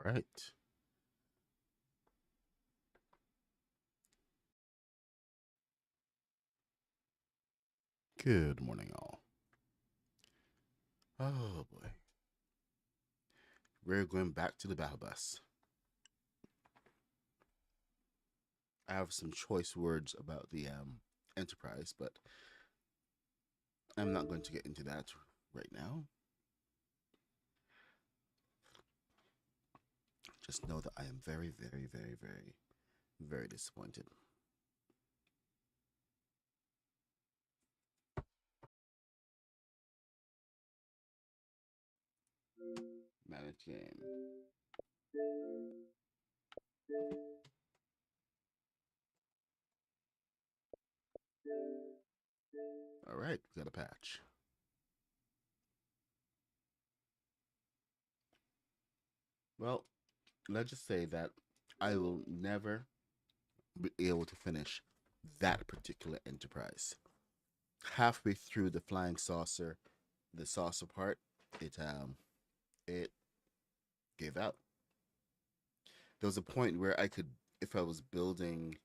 right. Good morning, all. Oh boy. We're going back to the battle bus. I have some choice words about the Enterprise, but I'm not going to get into that right now. Just know that I am very, very, very, very, very disappointed. Manage game. All right, we got a patch. Well, let's just say that I will never be able to finish that particular Enterprise. Halfway through the flying saucer, the saucer part, it gave out. There was a point where I could, if I was building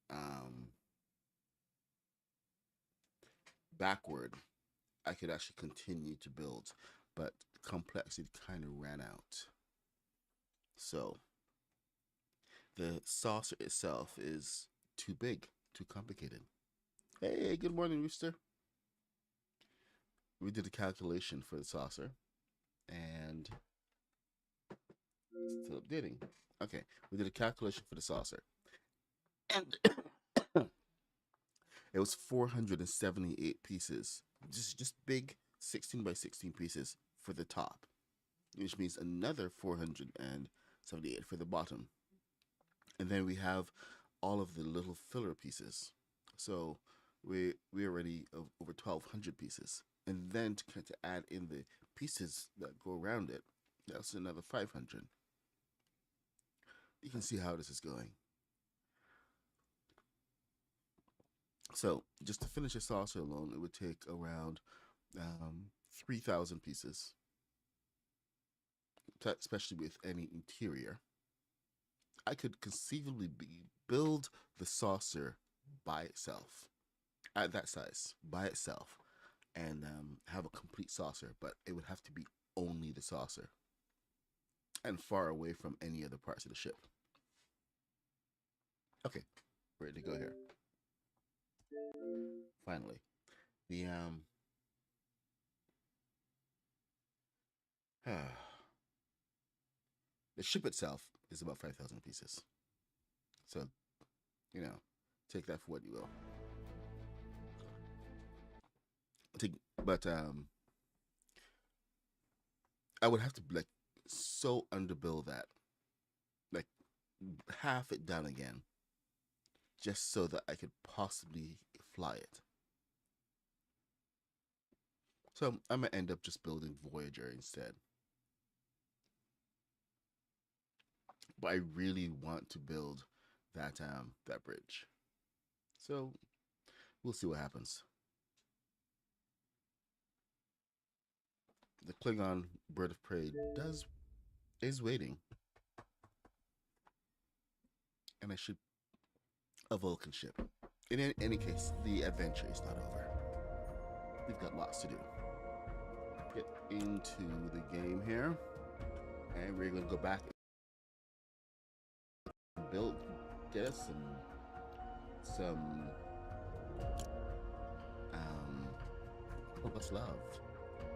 um, backward, I could actually continue to build, but complexity kind of ran out. So the saucer itself is too big, too complicated. Hey, good morning, Rooster. We did a calculation for the saucer, and still updating. Okay, we did a calculation for the saucer, and it was 478 pieces, just big 16 by 16 pieces for the top, which means another 478 for the bottom. And then we have all of the little filler pieces. So we already over 1,200 pieces. And then to add in the pieces that go around it, that's another 500. You can see how this is going. So just to finish a saucer alone, it would take around 3,000 pieces, especially with any interior. I could conceivably build the saucer by itself, at that size, by itself, and have a complete saucer, but it would have to be only the saucer and far away from any other parts of the ship. Okay, ready to go here. Finally, the the ship itself is about 5,000 pieces. So, take that for what you will. But I would have to like so underbuild that, like half it done again, just so that I could possibly fly it. So I'm gonna end up just building Voyager instead. But I really want to build that bridge. So we'll see what happens. The Klingon bird of prey is waiting, and I should a Vulcan ship. In any case, the adventure is not over. We've got lots to do. Get into the game here, and we're gonna go back and build, get us some battle bus love.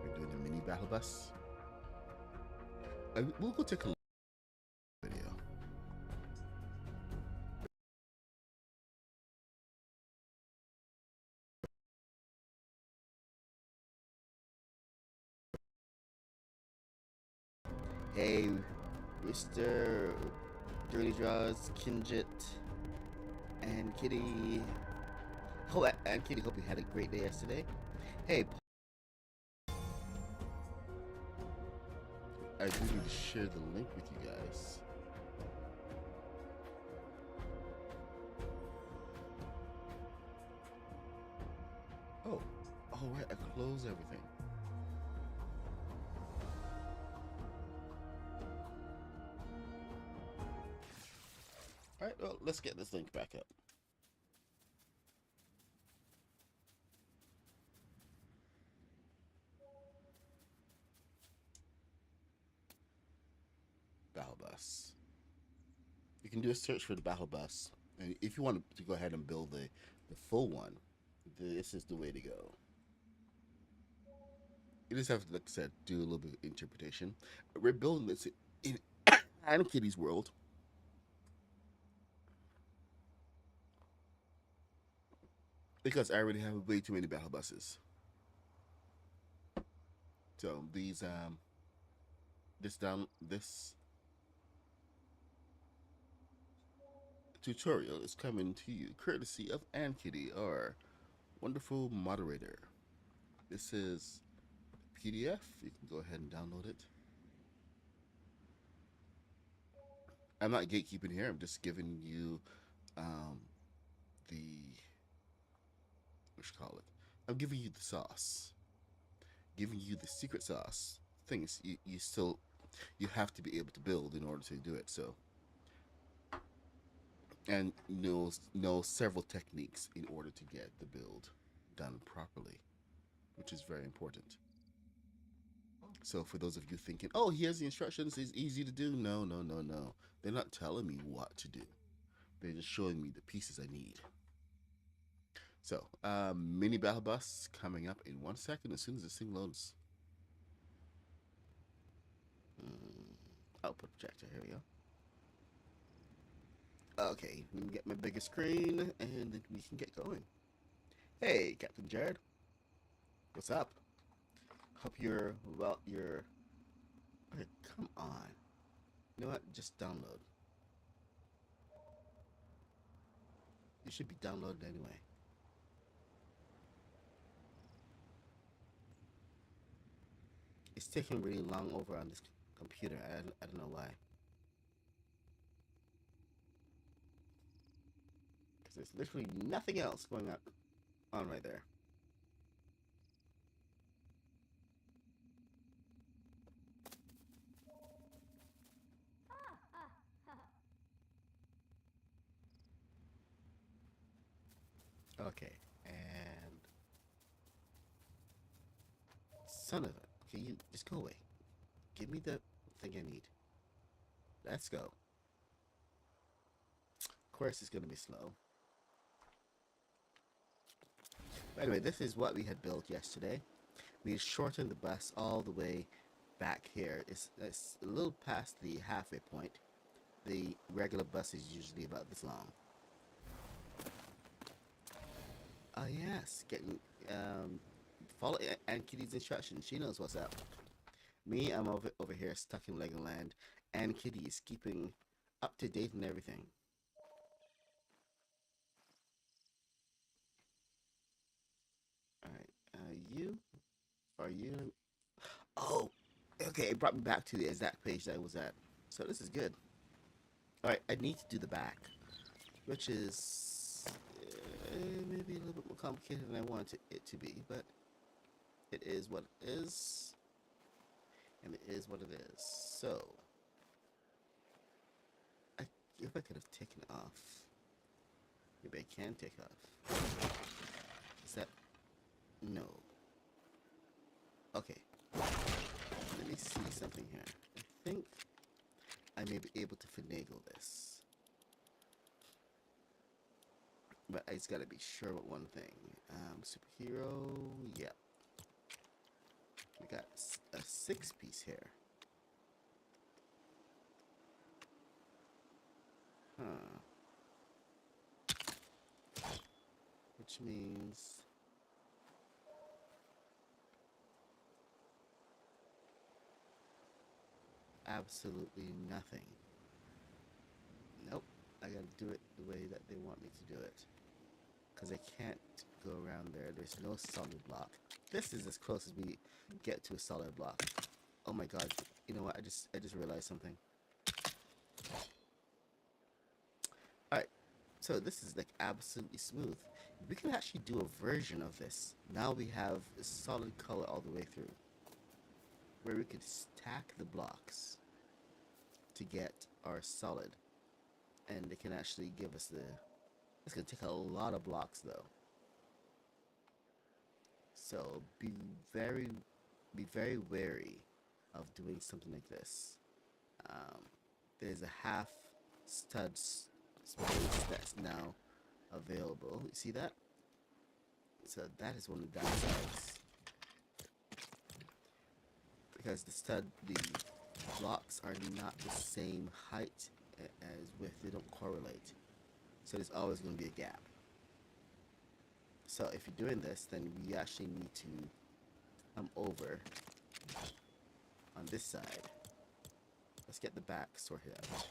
We're doing a mini battle bus. We'll go take a look at the video. Hey, Mr. Dirty Draws, Kinjit, and Kitty. Oh, and Kitty, hope you had a great day yesterday. Hey, I do need to share the link with you guys. Oh, all right, I close everything. let's get this link back up. Battle bus. You can do a search for the battle bus, and if you want to go ahead and build the full one, this is the way to go. You just have to, like I said, do a little bit of interpretation. We're building this in Anna Kitty's world. Because I already have way too many battle buses. So this tutorial is coming to you courtesy of Ann Kitty, our wonderful moderator. This is a PDF. You can go ahead and download it. I'm not gatekeeping here. I'm just giving you the what you call it. I'm giving you the sauce, giving you the secret sauce. Things you have to be able to build in order to do it. So and know several techniques in order to get the build done properly, which is very important. So for those of you thinking, oh, here's the instructions, it's easy to do. No, no, no, no. They're not telling me what to do. They're just showing me the pieces I need. So, mini battle bus coming up in 1 second as soon as this thing loads. Output projector, here we go. Okay, let me get my bigger screen and then we can get going. Hey, Captain Jared. What's up? Hope you're well. Okay, come on. You know what? Just download. You should be downloaded anyway. It's taking really long over on this computer. I don't know why. Because there's literally nothing else going on right there. Okay, and son of a, okay, you just go away. Give me the thing I need. Let's go. Of course, it's gonna be slow. By the way, this is what we had built yesterday. We shortened the bus all the way back here. It's a little past the halfway point. The regular bus is usually about this long. Oh yes, getting follow Aunt Kitty's instructions. She knows what's up. Me, I'm over here stuck in Legoland. Aunt Kitty is keeping up to date and everything. All right, you are you? Oh, okay. It brought me back to the exact page that I was at. So this is good. All right, I need to do the back, which is maybe a little bit more complicated than I wanted it to be, but it is what it is, and it is what it is. So, if I could have taken off, maybe I can take off. Is that no? Okay, let me see something here. I think I may be able to finagle this, but I just gotta be sure about one thing. Superhero, yeah. We got a 6-piece here. Huh. Which means absolutely nothing. Nope. I gotta do it the way that they want me to do it. Because I can't go around there. There's no solid block. This is as close as we get to a solid block. Oh my god. You know what? I just realized something. Alright. So this is like absolutely smooth. We can actually do a version of this. Now we have a solid color all the way through. Where we could stack the blocks to get our solid. and it can actually give us the. It's gonna take a lot of blocks though. So very, be very wary of doing something like this. Um, there's a half stud space that's now available. You see that? So that is one of the downsides. Because the blocks are not the same height as width, they don't correlate. So there's always going to be a gap. So if you're doing this, then we actually need to come over on this side. Let's get the back sorted out.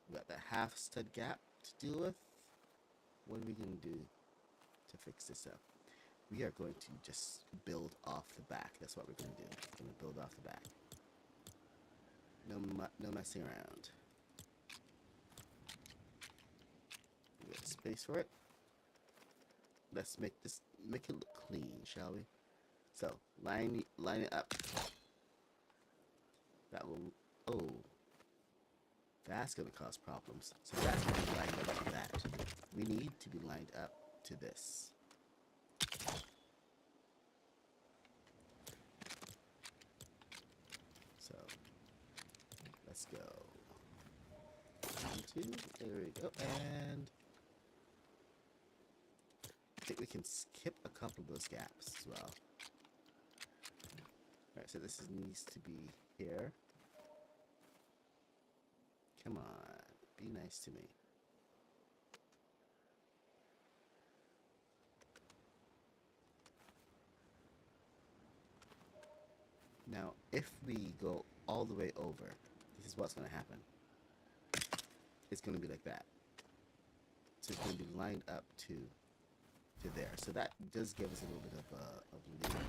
We got the half stud gap to deal with. What are we going to do to fix this up? We are going to just build off the back. That's what we're going to do. We're going to build off the back. No messing around. We got space for it. Let's make it look clean, shall we? So line it up. That will. Oh, that's going to cause problems. So that's going to be lined up to that. We need to be lined up to this. So let's go. 1, 2. There we go. And I think we can skip a couple of those gaps as well. Alright, so this needs to be here. Come on, be nice to me. Now, if we go all the way over, this is what's going to happen. It's going to be like that. So it's going to be lined up to there. So that does give us a little bit of leeway.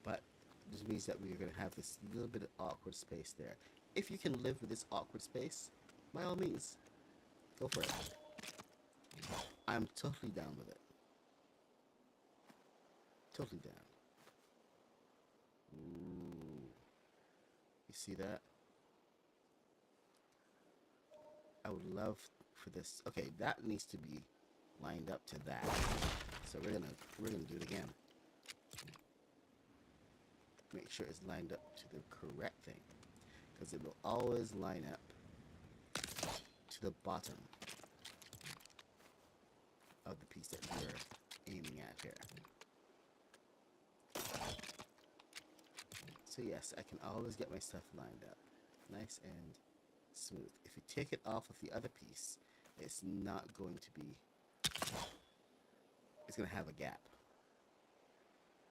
But this means that we're going to have this little bit of awkward space there. If you can live with this awkward space, by all means, go for it. I'm totally down with it. Totally down. Ooh. You see that? I would love for this. Okay, that needs to be lined up to that. So we're gonna do it again. Make sure it's lined up to the correct thing, because it will always line up to the bottom of the piece that we're aiming at here. So yes, I can always get my stuff lined up nice and smooth. If you take it off of the other piece, it's not going to be, it's going to have a gap.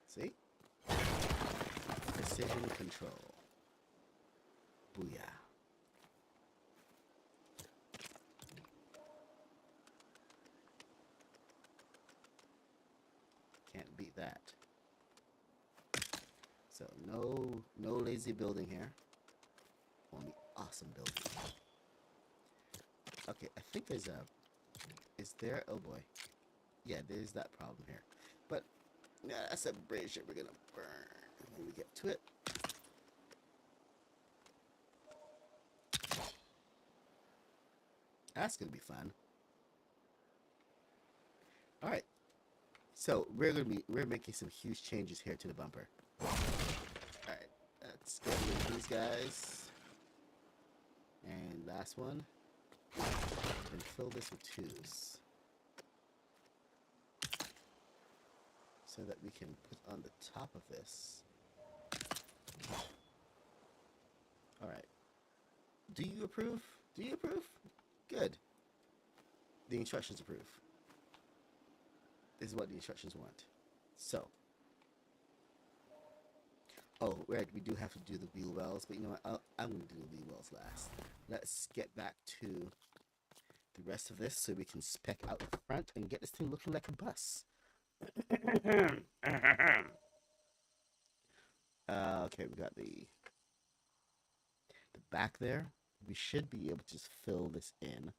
See? Precision control. Booyah. Can't beat that. So no lazy building here. Only awesome building. Okay, I think there's is there, oh boy. Yeah, there's that problem here. But yeah, that's a bridge that we're gonna burn when we get to it. That's gonna be fun. Alright. So we're making some huge changes here to the bumper. Alright, let's get rid of these guys. And last one. And fill this with 2s. So that we can put on the top of this. Alright. Do you approve? Do you approve? Good. The instructions approve. This is what the instructions want. So. Oh, right, we do have to do the wheel wells, but you know what? I'm going to do the wheel wells last. Let's get back to the rest of this so we can spec out the front and get this thing looking like a bus. Okay, we got the back there. We should be able to just fill this in.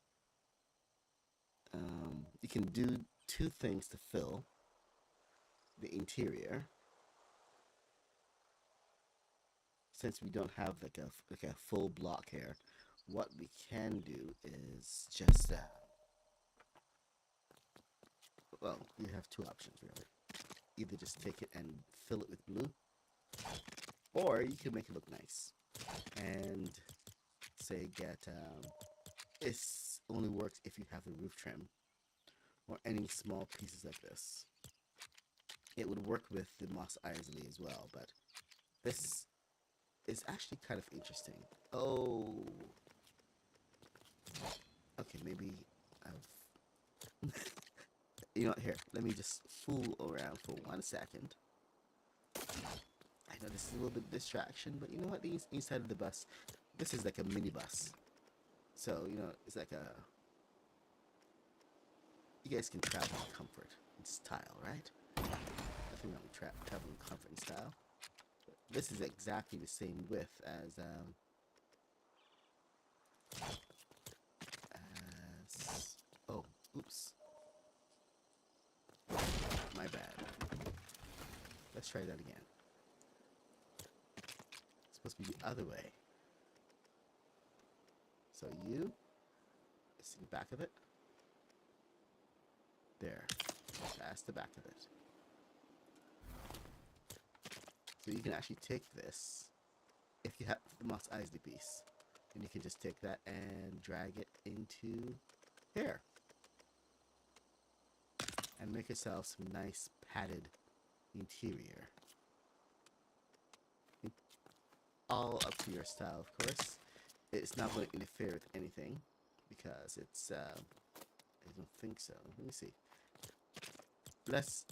You can do two things to fill the interior. Since we don't have like a full block here, what we can do is just well, you have two options really. Either just take it and fill it with blue, or you can make it look nice and say get this only works if you have the roof trim or any small pieces like this. It would work with the Moss Isley as well, but this is actually kind of interesting. Oh, okay, maybe I've you know what, here, let me just fool around for 1 second. I know this is a little bit of distraction, but you know what, the inside of the bus, this is like a minibus. So, you know, it's like a, you guys can travel in comfort and style, right? Nothing wrong with traveling in comfort and style. But this is exactly the same width as oh, oops. My bad. Let's try that again. It's supposed to be the other way. So you see the back of it. There. That's the back of it. So you can actually take this, if you have the Moss Isley piece, and you can just take that and drag it into here. And make yourself some nice padded interior. All up to your style, of course. It's not going to interfere with anything because it's I don't think so. Let me see. Let's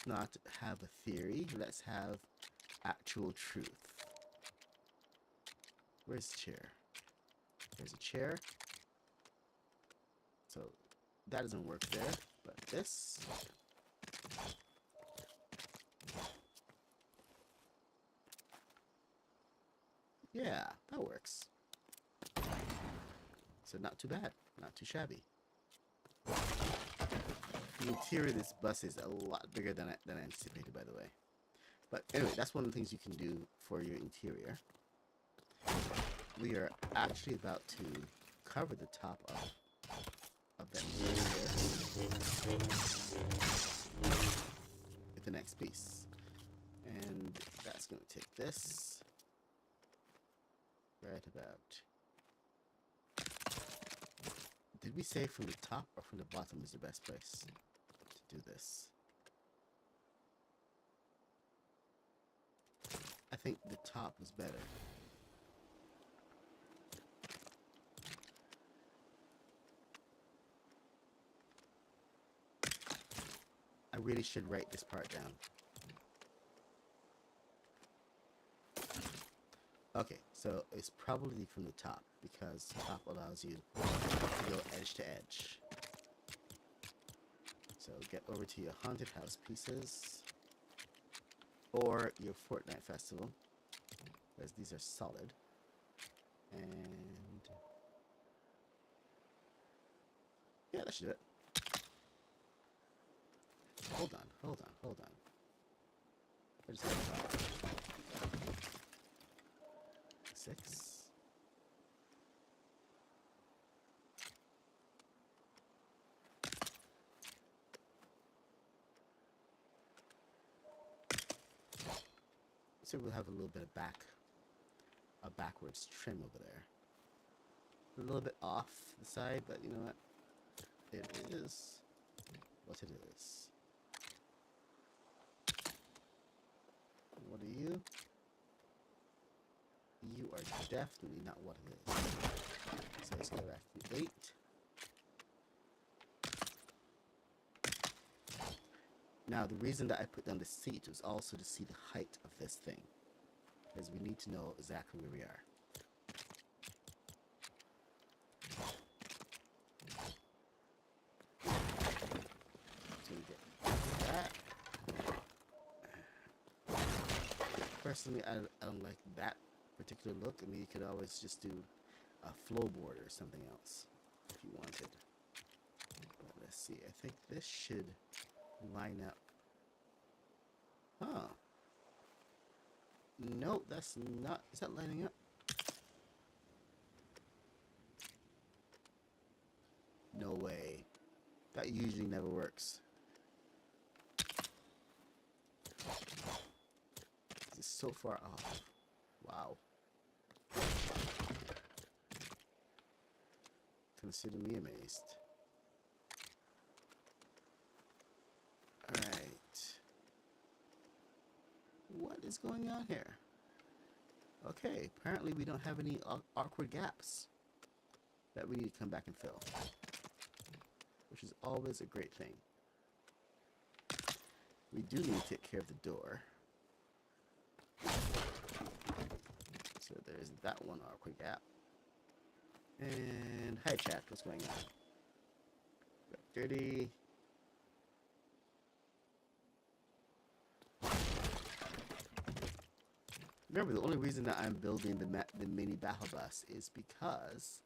not have a theory. Let's have actual truth. Where's the chair? There's a chair. So that doesn't work there, but this. Yeah, that works. So not too bad, not too shabby. The interior of this bus is a lot bigger than I anticipated, by the way. But anyway, that's one of the things you can do for your interior. We are actually about to cover the top of that interior with the next piece. And that's going to take this right about... Did we say from the top or from the bottom is the best place to do this? I think the top was better. I really should write this part down. Okay, so it's probably from the top because the top allows you to go edge to edge. So get over to your haunted house pieces or your Fortnite festival, because these are solid. And yeah, that should do it. Hold on. Where's the top? 6. So we'll have a little bit of a backwards trim over there. A little bit off the side, but you know what? It is what it is. What are you? You are definitely not what it is. So let's go back to 8. Now, the reason that I put down the seat was also to see the height of this thing, because we need to know exactly where we are. So we get that. Personally, I don't like that particular look. I mean, you could always just do a floorboard or something else if you wanted. see. I think this should line up. Huh. No, that's not. Is that lining up? No way. That usually never works. It's so far off. Wow. Consider me amazed. Alright. What is going on here? Okay, apparently we don't have any awkward gaps that we need to come back and fill, which is always a great thing. We do need to take care of the door. So there's that one awkward gap. And hi chat, what's going on? Got 30. Remember, the only reason that I'm building the mini battle bus is because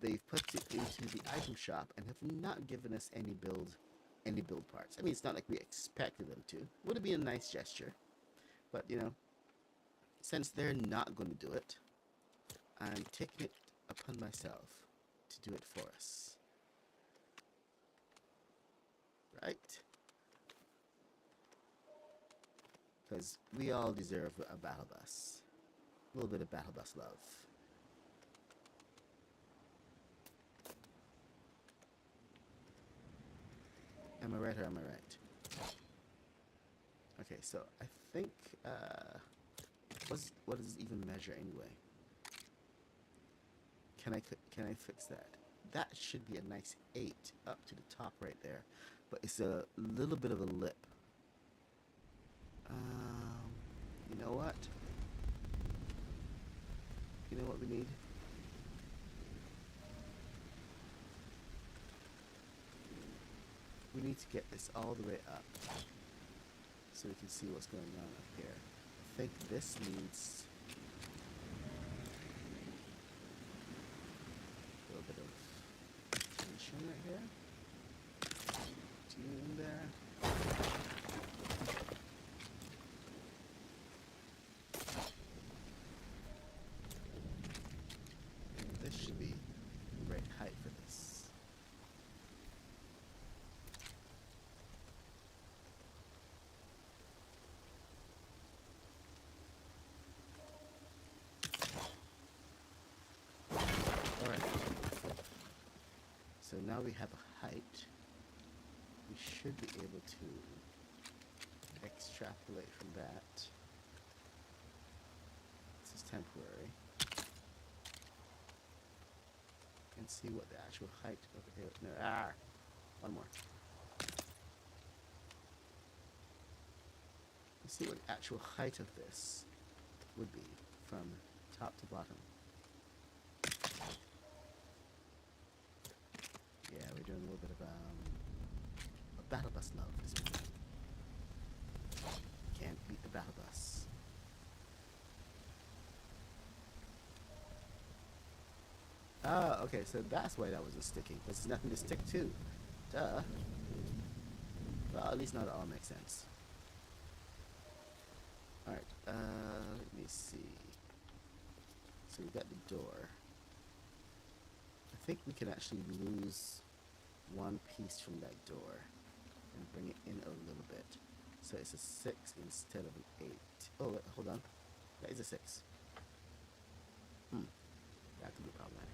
they've put it into the item shop and have not given us any build parts. I mean, it's not like we expected them to. Would have been a nice gesture, but you know, since they're not going to do it, I'm taking it upon myself to do it for us. Right? Because we all deserve a battle bus. A little bit of battle bus love. Am I right or am I right? Okay, so I think, what does it even measure anyway? Can I fix that? That should be a nice 8 up to the top right there, but it's a little bit of a lip. You know what? You know what we need? We need to get this all the way up so we can see what's going on up here. I think this needs a little bit of tension right here. Tune there. This should be the right height for this. Alright. So now we have a height. We should be able to extrapolate from that. This is temporary. And see what the actual height of it. No, one more. Let's see what the actual height of this would be from top to bottom. Yeah, we're doing a little bit of a battle bus love this morning. Can't beat the battle bus. Ah, okay, so that's why that wasn't sticking, because there's nothing to stick to. Duh. Well, at least not it all makes sense. Alright, let me see. So we got the door. I think we can actually lose one piece from that door and bring it in a little bit. So it's a 6 instead of an 8. Oh, wait, hold on. That is a 6. That could be problematic.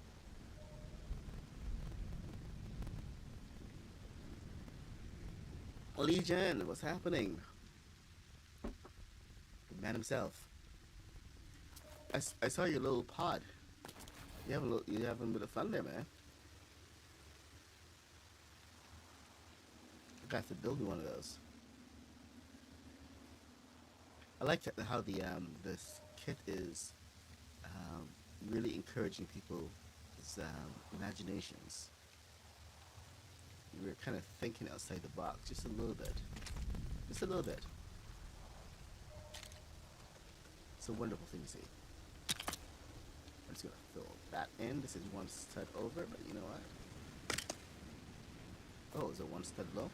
Legion, what's happening? The man himself. I saw your little pod. You having a bit of fun there, man. I have to build me one of those. I like how the this kit is really encouraging people's imaginations. We're kind of thinking outside the box just a little bit. Just a little bit. It's a wonderful thing to see. I'm just gonna fill that in. This is one stud over, but you know what? Oh, is it one stud low?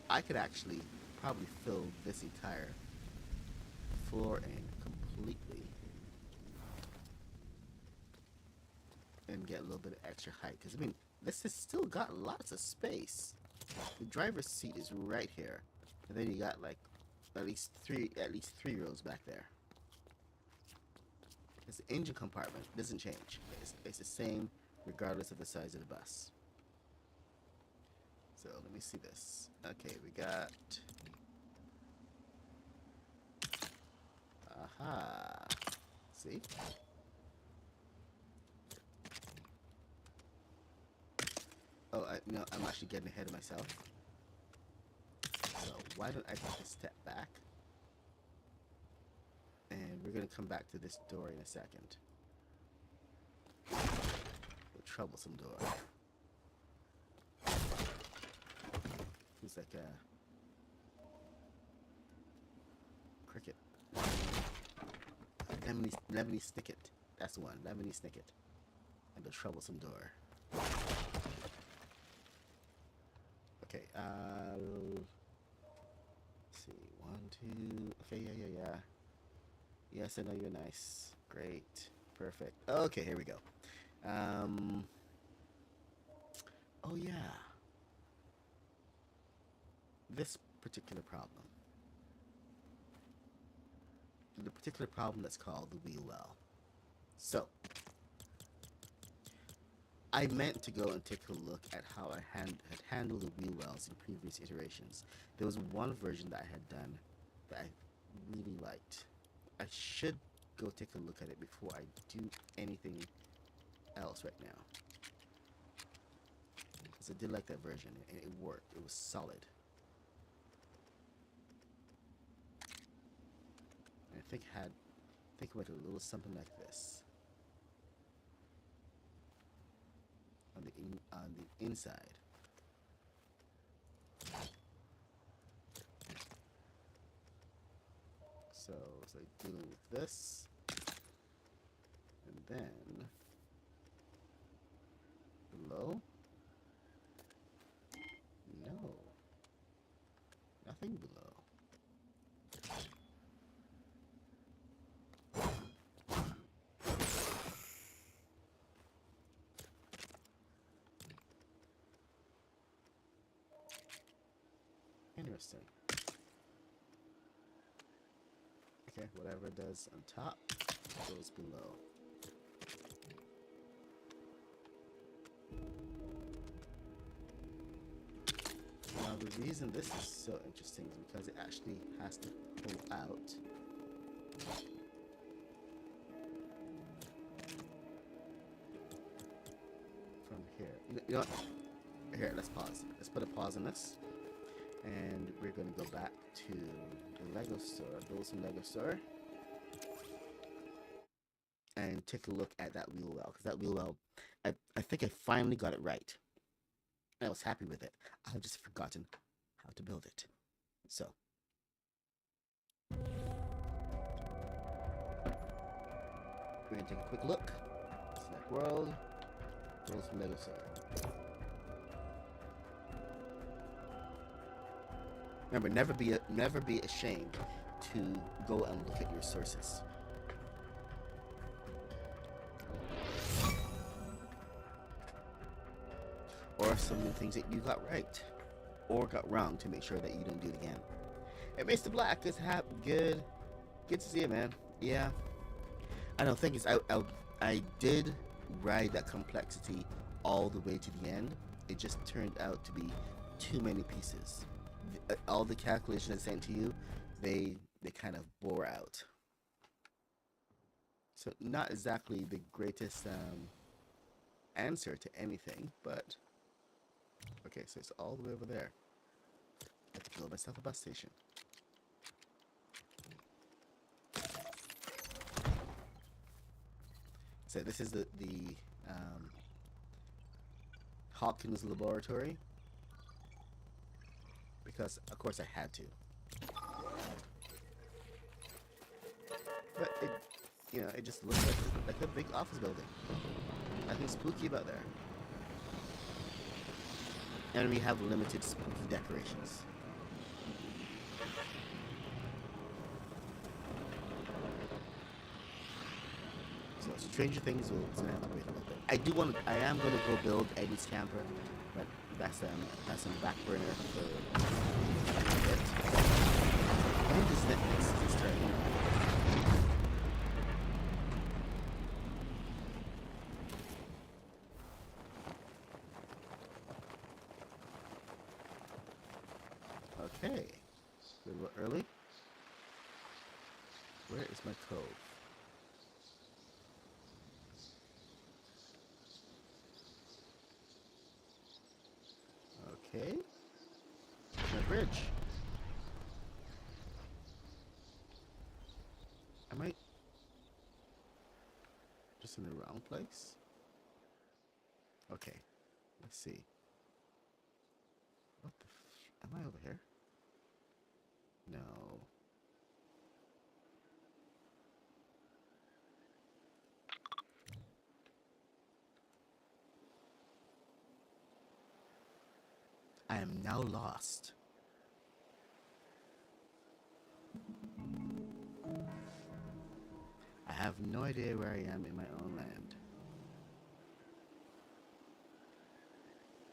I could actually probably fill this entire floor in completely and get a little bit of extra height. Because, I mean, this has still got lots of space. The driver's seat is right here. And then you got, like, at least three rows back there. Because the engine compartment doesn't change. It's the same regardless of the size of the bus. So let me see this. Okay, we got... Aha. See? Oh, no, I'm actually getting ahead of myself. So why don't I take a step back? And we're going to come back to this door in a second. The troublesome door. It's like a cricket. Lemony Snicket. That's the one. Lemony Snicket. And the troublesome door. Okay, let's see. 1, 2. Okay, yeah. Yes, I know you're nice. Great. Perfect. Okay, here we go. Oh, yeah. This particular problem. The particular problem that's called the wheel well. So, I meant to go and take a look at how I had handled the wheel wells in previous iterations. There was one version that I had done that I really liked. I should go take a look at it before I do anything else right now. Because I did like that version and it worked. It was solid. And I think it went a little something like this. On the inside. So it's like dealing with this, and then below. No, nothing below. Interesting. Okay, whatever it does on top goes below. Now the reason this is so interesting is because it actually has to pull out. From here. You know what? Here, let's pause. Let's put a pause on this. And we're going to go back to the Lego store, Wilson Lego store, and take a look at that wheel well. Because that wheel well, I think I finally got it right. I was happy with it. I've just forgotten how to build it. So. We're going to take a quick look. Select world. Wilson Lego store. Remember, never be ashamed to go and look at your sources. Or some of the things that you got right or got wrong to make sure that you don't do it again. Hey, Mr. Black, good to see you, man. Yeah, I don't think it's I did ride that complexity all the way to the end. It just turned out to be too many pieces. All the calculations I sent to you, they kind of bore out. So not exactly the greatest answer to anything, but okay. So it's all the way over there. I have to build myself a bus station. So this is the Hawkins laboratory. Because of course I had to. But it just looks like a big office building. Nothing spooky about there. And we have limited spooky decorations. So Stranger Things will have to wait a little bit. I am gonna go build Eddie's camper, but that's on the back burner for a bit. When does Netflix start? Okay, a little early. Where is my cove? Okay, my bridge. Am I just in the wrong place? Okay, let's see. What the am I over here? No. I am now lost. I have no idea where I am in my own land.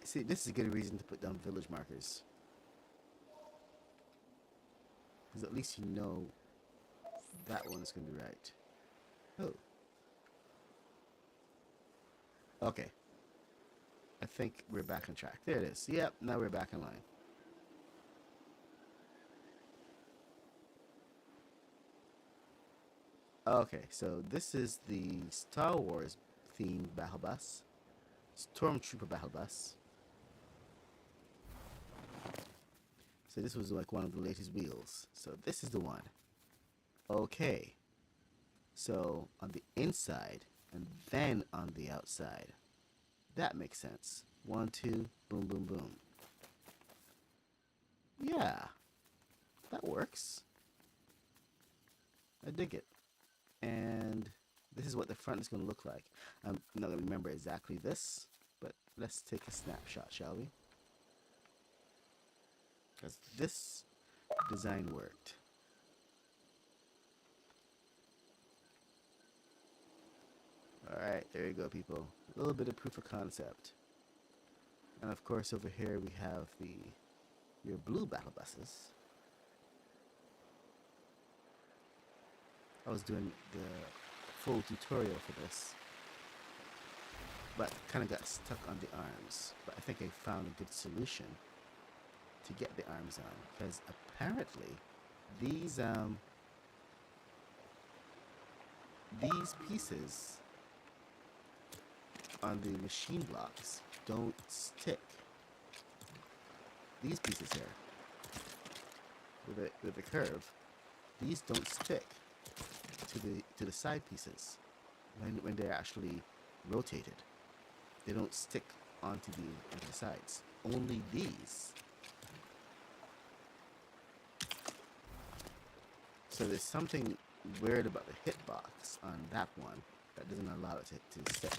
See, this is a good reason to put down village markers. Because at least you know that one's going to be right. Oh. Okay. I think we're back on track. There it is. Yep, now we're back in line. Okay, so this is the Star Wars themed battle bus. Stormtrooper battle bus. So this was like one of the latest wheels. So this is the one. Okay. So on the inside and then on the outside. That makes sense. 1, 2, boom, boom, boom. Yeah. That works. I dig it. And this is what the front is going to look like. I'm not going to remember exactly this, but let's take a snapshot, shall we? Because this design worked. Alright, there you go, people. A little bit of proof of concept. And of course, over here we have your blue battle buses. I was doing the full tutorial for this, but kind of got stuck on the arms. But I think I found a good solution to get the arms on, because apparently these pieces on the machine blocks don't stick. These pieces here with the curve, these don't stick to the side pieces when they're actually rotated. They don't stick onto the sides. Only these. So there's something weird about the hitbox on that one that doesn't allow it to stick.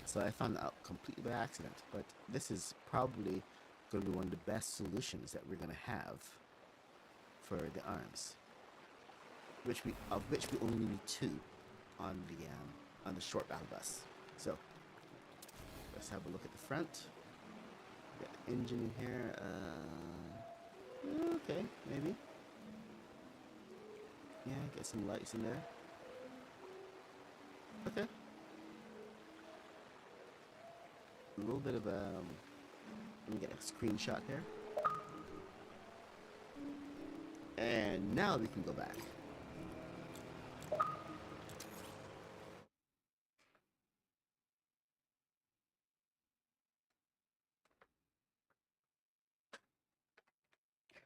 So I found that out completely by accident, but this is probably going to be one of the best solutions that we're going to have for the arms, of which we only need 2 on the short battle bus. So let's have a look at the front. Got the engine in here. Okay, maybe. Yeah, get some lights in there. Okay. A little bit of let me get a screenshot here. And now we can go back.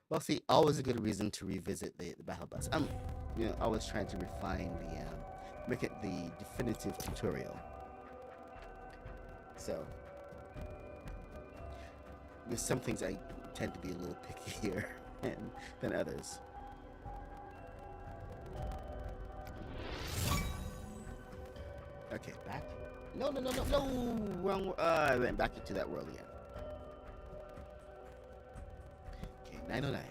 Well, see, always a good reason to revisit the battle bus. I'm, always trying to refine make it the definitive tutorial. So, there's some things I tend to be a little pickier than others. Okay, back. No, wrong. I went back into that world again. 909.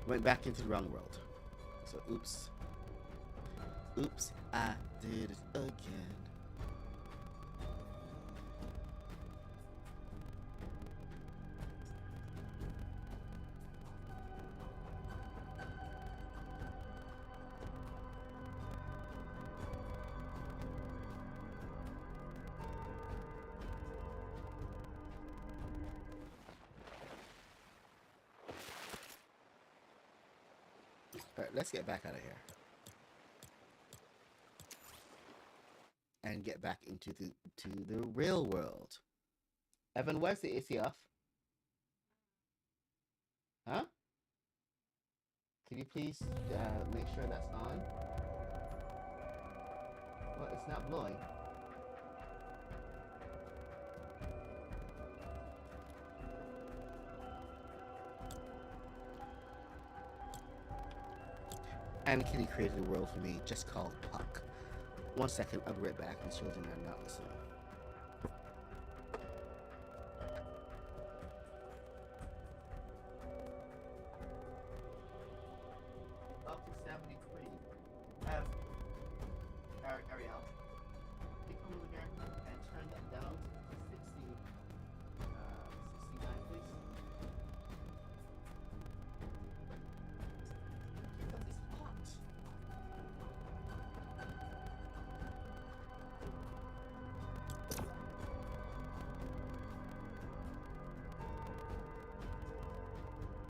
Went back into the wrong world. So, oops. Oops, I did it again. Alright, let's get back out of here. And get back into the real world. Evan, where's the AC off? Huh? Can you please make sure that's on? Well, it's not blowing. And Kitty created a world for me just called Puck. 1 second, I'll be right back. The children are not listening. Up to 73. Ariel, can you come over here and turn that down to 69, please? Because it's hot.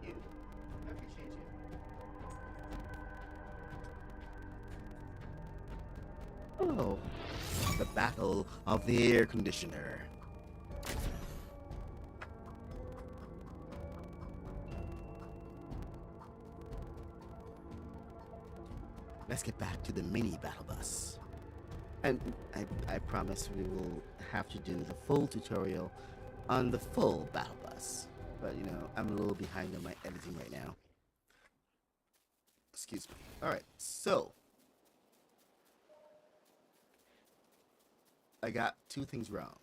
You, I appreciate you. Oh, the battle of the air conditioner. Let's get back to the mini battle bus. And I promise we will have to do the full tutorial on the full battle bus. But, you know, I'm a little behind on my editing right now. Excuse me. Alright, so I got 2 things wrong.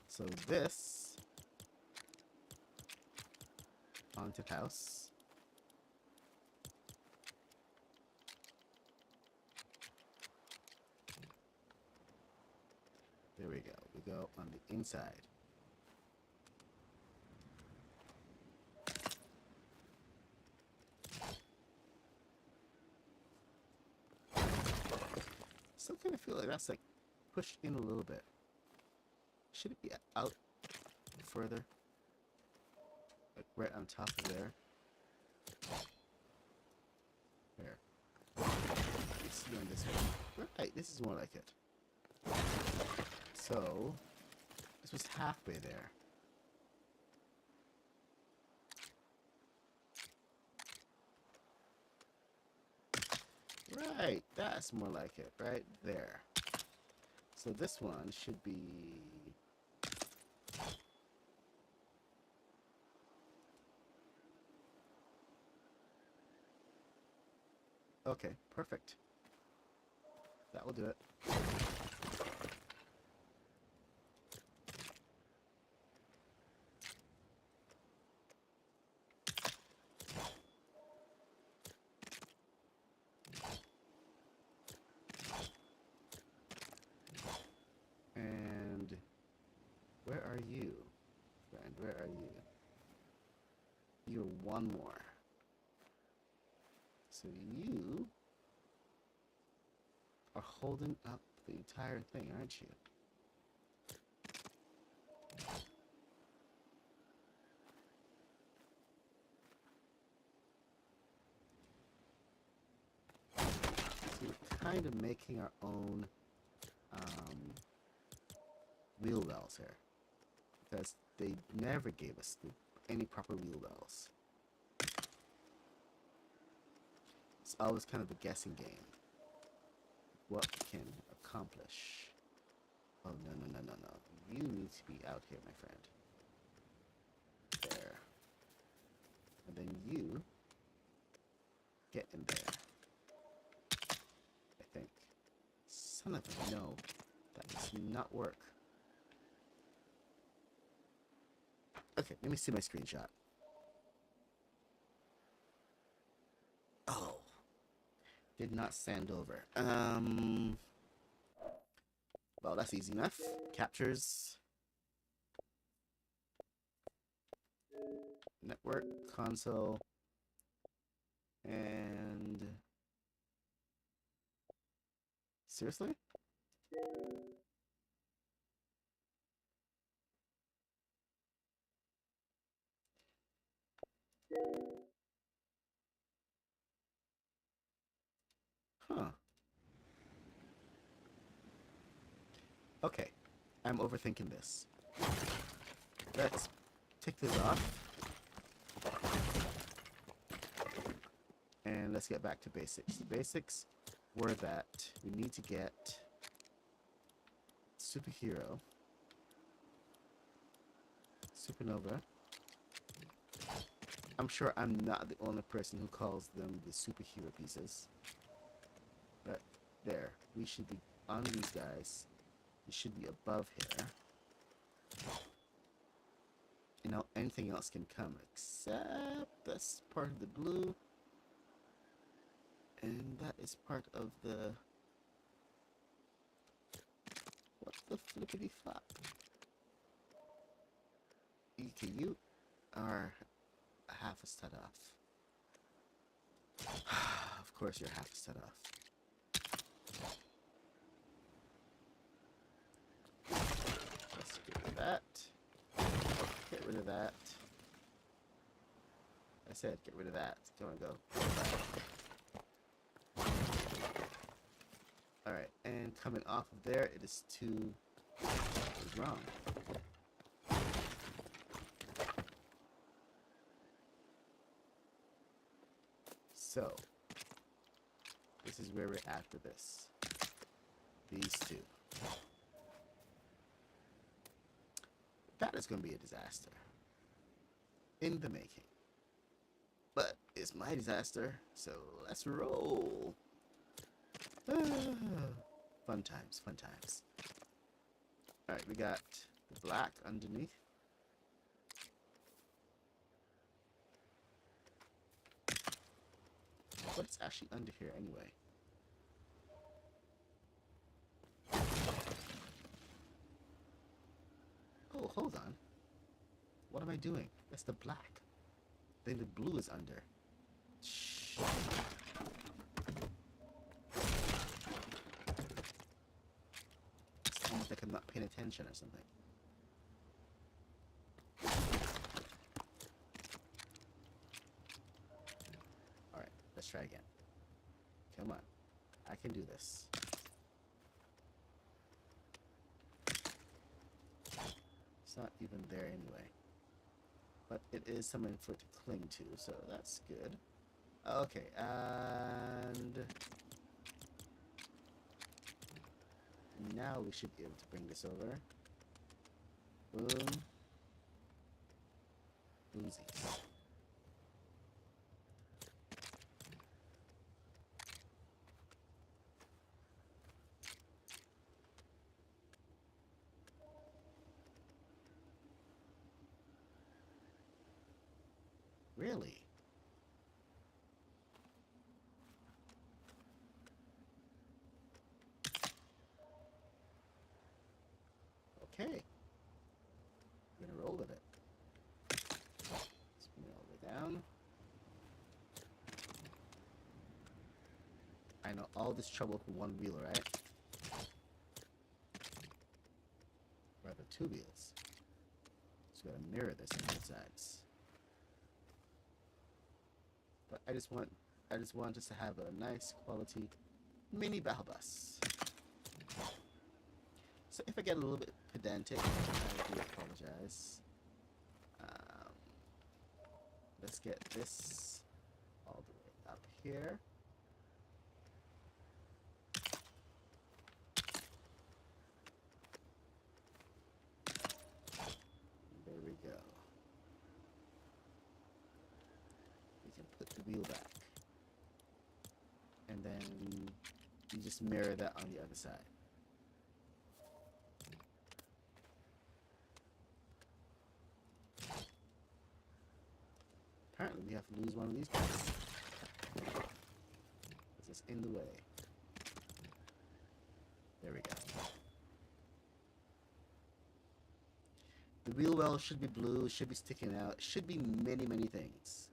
So this haunted house. There we go. We go on the inside. Still kind of feel like that's like pushed in a little bit. Should it be out further? Like right on top of there. There. You see on this one. Right, this is more like it. So this was halfway there. Right, that's more like it, right there. So this one should be... Okay, perfect. That will do it. And where are you, friend? Where are you? You're one more. So you are holding up the entire thing, aren't you? So we're kind of making our own wheel wells here, because they never gave us any proper wheel wells. It's always kind of a guessing game. What we can accomplish. Oh, no. You need to be out here, my friend. There. And then you get in there. I think. Son of a no. That does not work. Okay, let me see my screenshot. Oh. Did not sand over. Well, that's easy enough. Captures. Network, console, and... Seriously? Huh. Okay, I'm overthinking this. Let's take this off. And let's get back to basics. The basics were that we need to get superhero, supernova. I'm sure I'm not the only person who calls them the superhero pieces. But there, we should be on these guys. It should be above here. You know, anything else can come except that's part of the blue. And that is part of the... What the flippity flop? Okay, you are half a stud off. Of course you're half a stud off. Let's get rid of that. Get rid of that. I said get rid of that. Go and go. Alright, and coming off of there, it is too... What is wrong? So, this is where we're at with this. These two. That is going to be a disaster. In the making. But it's my disaster, so let's roll. Fun times, fun times. Alright, we got the black underneath. What's actually under here anyway? Oh, hold on. What am I doing? That's the black. Then the blue is under. Shh. It's almost like I'm not paying attention or something. Alright, let's try again. Come on. I can do this. It's not even there anyway. But it is something for it to cling to, so that's good. Okay, and... now we should be able to bring this over. Boom. Boomsies. Really? Okay. We're gonna roll with it. Spin it all the way down. I know all this trouble for one wheel, right? Rather, two wheels. So we gotta mirror this on both sides. But I just want us to have a nice quality mini battle bus. So if I get a little bit pedantic, I do apologize. Let's get this all the way up here. There we go. We can put the wheel back. And then you just mirror that on the other side. Apparently we have to lose one of these guys. It's in the way. There we go. The wheel well should be blue, should be sticking out, should be many, many things.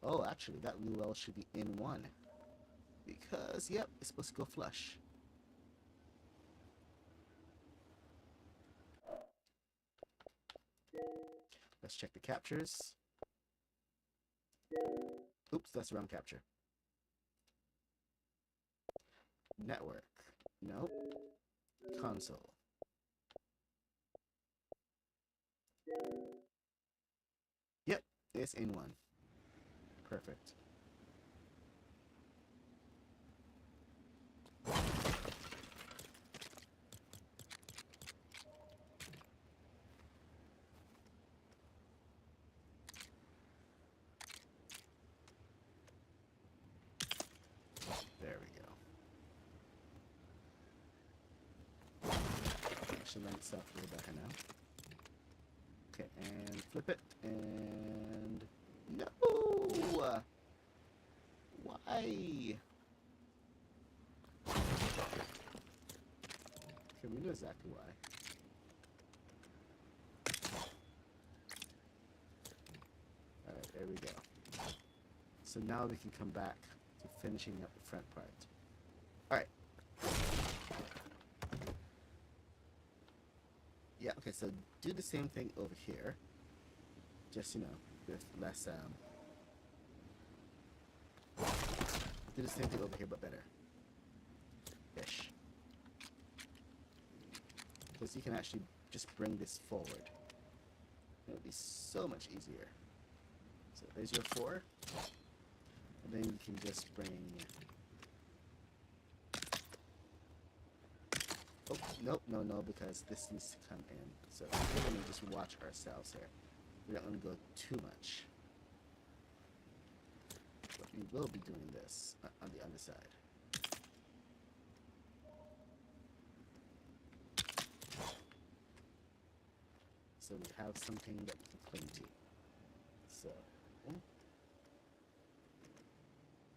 Oh, actually, that wheel well should be in one. Because, yep, it's supposed to go flush. Let's check the captures. Oops, that's the wrong capture. Network. Nope. Console. Yep, it's in one. Perfect. There we go. Actually, line itself a little better now. Okay, and flip it, and no! Why? Okay, we know exactly why. Alright, there we go. So now we can come back to finishing up the front part. Alright. Yeah, okay, so do the same thing over here. Just, you know, with less, do the same thing over here, but better. Ish. Because you can actually just bring this forward. It'll be so much easier. So there's your 4. And then you can just bring... Oh, nope, no, because this needs to come in. So we're going to just watch ourselves here. We're not going to go too much. But we will be doing this on the underside. So we have something that we can cling to. So,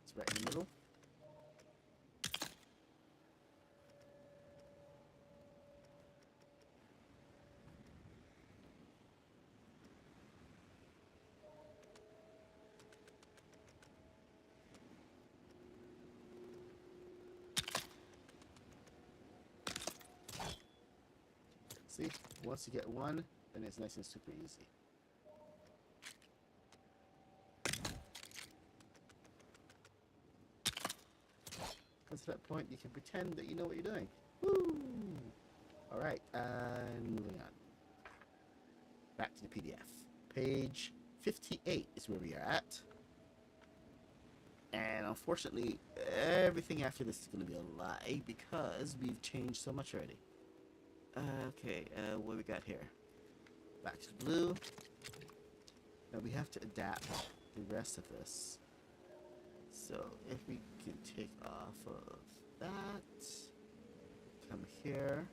it's right in the middle. See, once you get one, then it's nice and super easy. Because at that point, you can pretend that you know what you're doing. Woo! Alright, and moving on. Back to the PDF. Page 58 is where we are at. And unfortunately, everything after this is going to be a lie because we've changed so much already. Okay, what we got here? Back to the blue. Now we have to adapt the rest of this. So if we can take off of that, come here.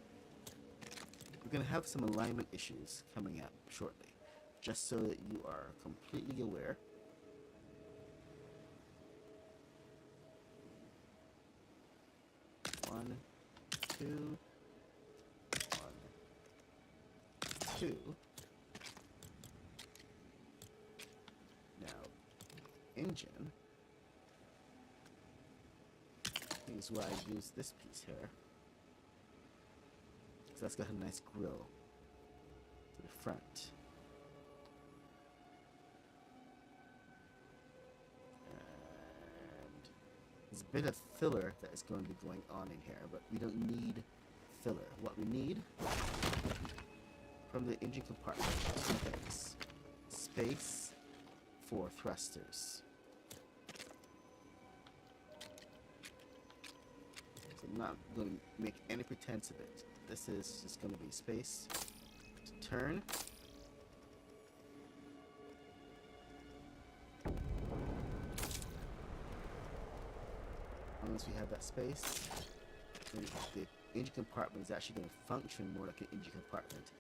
We're going to have some alignment issues coming up shortly, just so that you are completely aware. One, two. 2. Now, engine is why I use this piece here. So that's got a nice grill to the front. And there's a bit of filler that is going to be going on in here, but we don't need filler. What we need from the engine compartment, 2 things. Space for thrusters. So I'm not going to make any pretense of it. This is just going to be space to turn. once we have that space, then the engine compartment is actually going to function more like an engine compartment.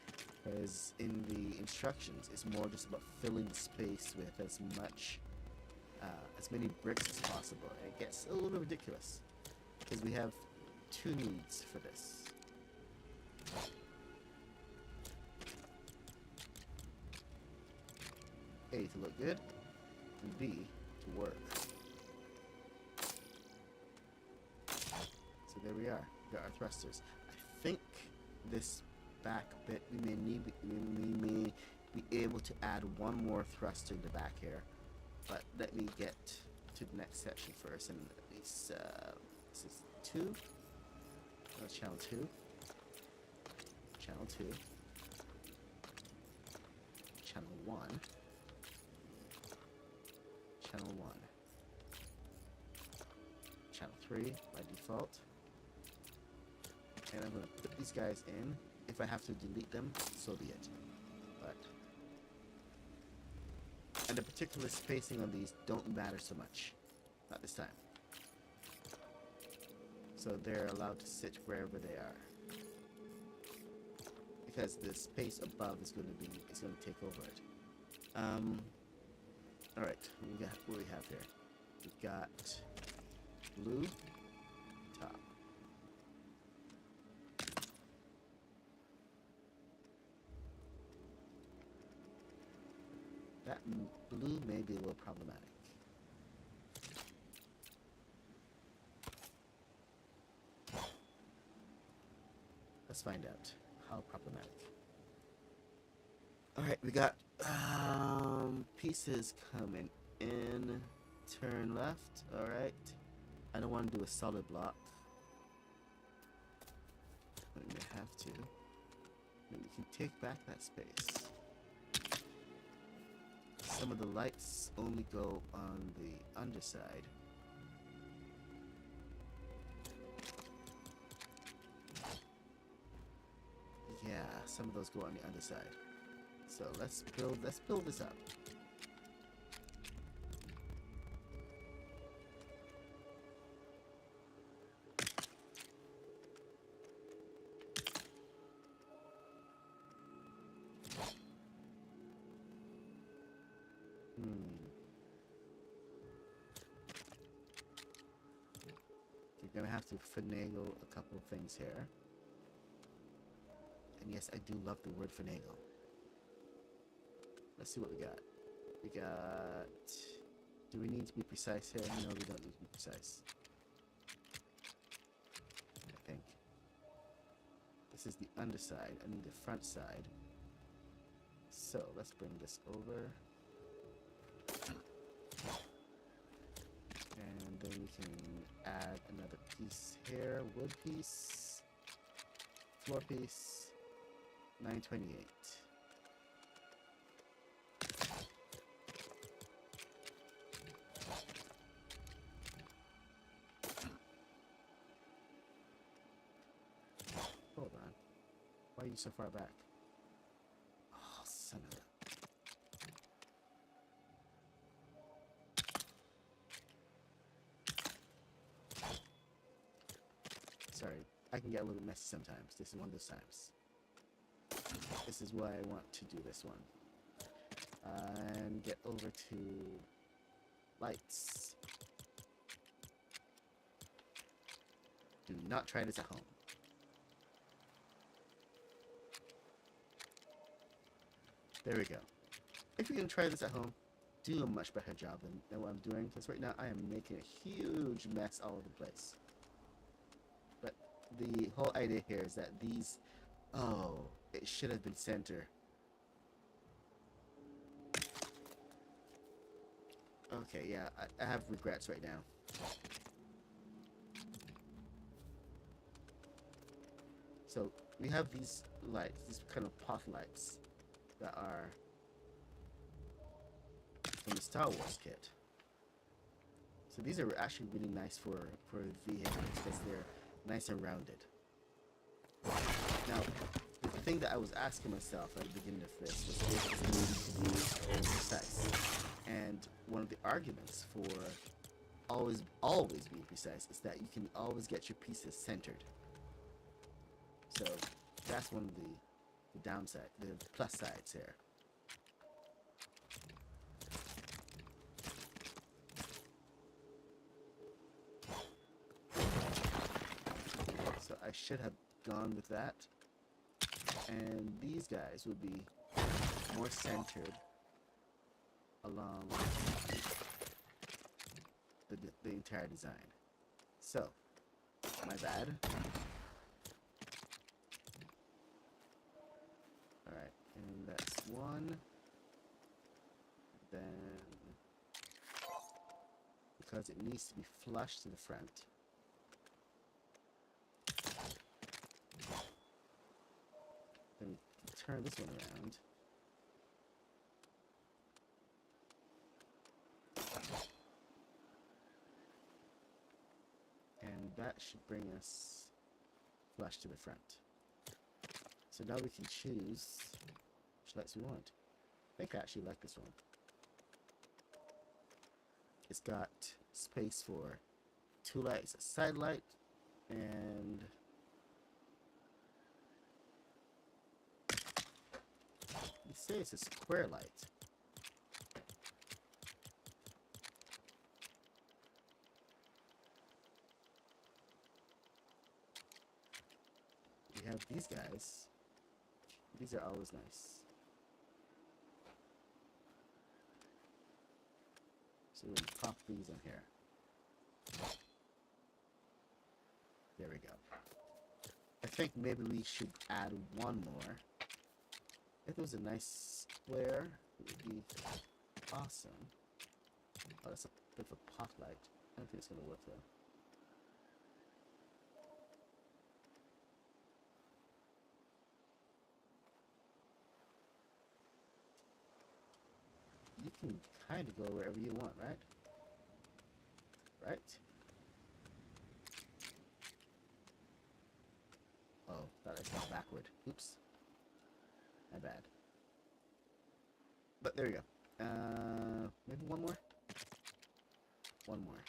Whereas in the instructions, it's more just about filling the space with as many bricks as possible. And it gets a little bit ridiculous because we have two needs for this. A, to look good, and B, to work. So there we are. We got our thrusters. I think this back bit we may be able to add one more thruster in the back here, but let me get to the next section first, and at least this is 2. That's channel 2. Channel 2. Channel 1. Channel 1. Channel 3 by default. And I'm going to put these guys in. If I have to delete them, so be it. And the particular spacing on these don't matter so much. Not this time. So they're allowed to sit wherever they are. Because the space above is going to take over it. Alright, what do we have here? We've got blue top. That blue may be a little problematic. Let's find out how problematic. Alright, we got pieces coming in. Turn left, alright. I don't want to do a solid block. But we may have to. Maybe we can take back that space. Some of the lights only go on the underside. Yeah, some of those go on the underside. So let's build this up. You're gonna have to finagle a couple of things here. And yes, I do love the word finagle. Let's see what we got. We got... Do we need to be precise here? No, we don't need to be precise. I think. This is the underside. I need the front side. So, let's bring this over. And then we can add another piece here. Wood piece. Floor piece. 928. Hold on. Why are you so far back? Oh, son of a... Sorry, I can get a little messy sometimes. This is one of those times. This is why I want to do this one. And get over to lights. Do not try this at home. There we go. If you're going to try this at home, do a much better job than what I'm doing, because right now I am making a huge mess all over the place. But the whole idea here is that these... Oh, it should have been center. Okay, yeah, I have regrets right now. So, we have these lights, these kind of pot lights that are from the Star Wars kit. So these are actually really nice for vehicles because they're nice and rounded. Now, the thing that I was asking myself at the beginning of this was if this needed to be precise. And one of the arguments for always be precise is that you can always get your pieces centered. So that's one of the downside, the plus sides here. So I should have gone with that. And these guys would be more centered along the entire design. So, my bad. Alright, and that's one. Then, because it needs to be flush to the front, then we turn this one around. And that should bring us flush to the front. So now we can choose which lights we want. I think I actually like this one. It's got space for 2 lights, a side light, and you say it's a square light. We have these guys. These are always nice. So we'll pop these on here. There we go. I think maybe we should add one more. If it was a nice square, it would be awesome. Oh, that's a bit of a pot light. I don't think it's gonna work though. You can kind of go wherever you want, right? Right? Oh, that I fell backward. Oops. My bad. But there we go. Maybe one more? One more.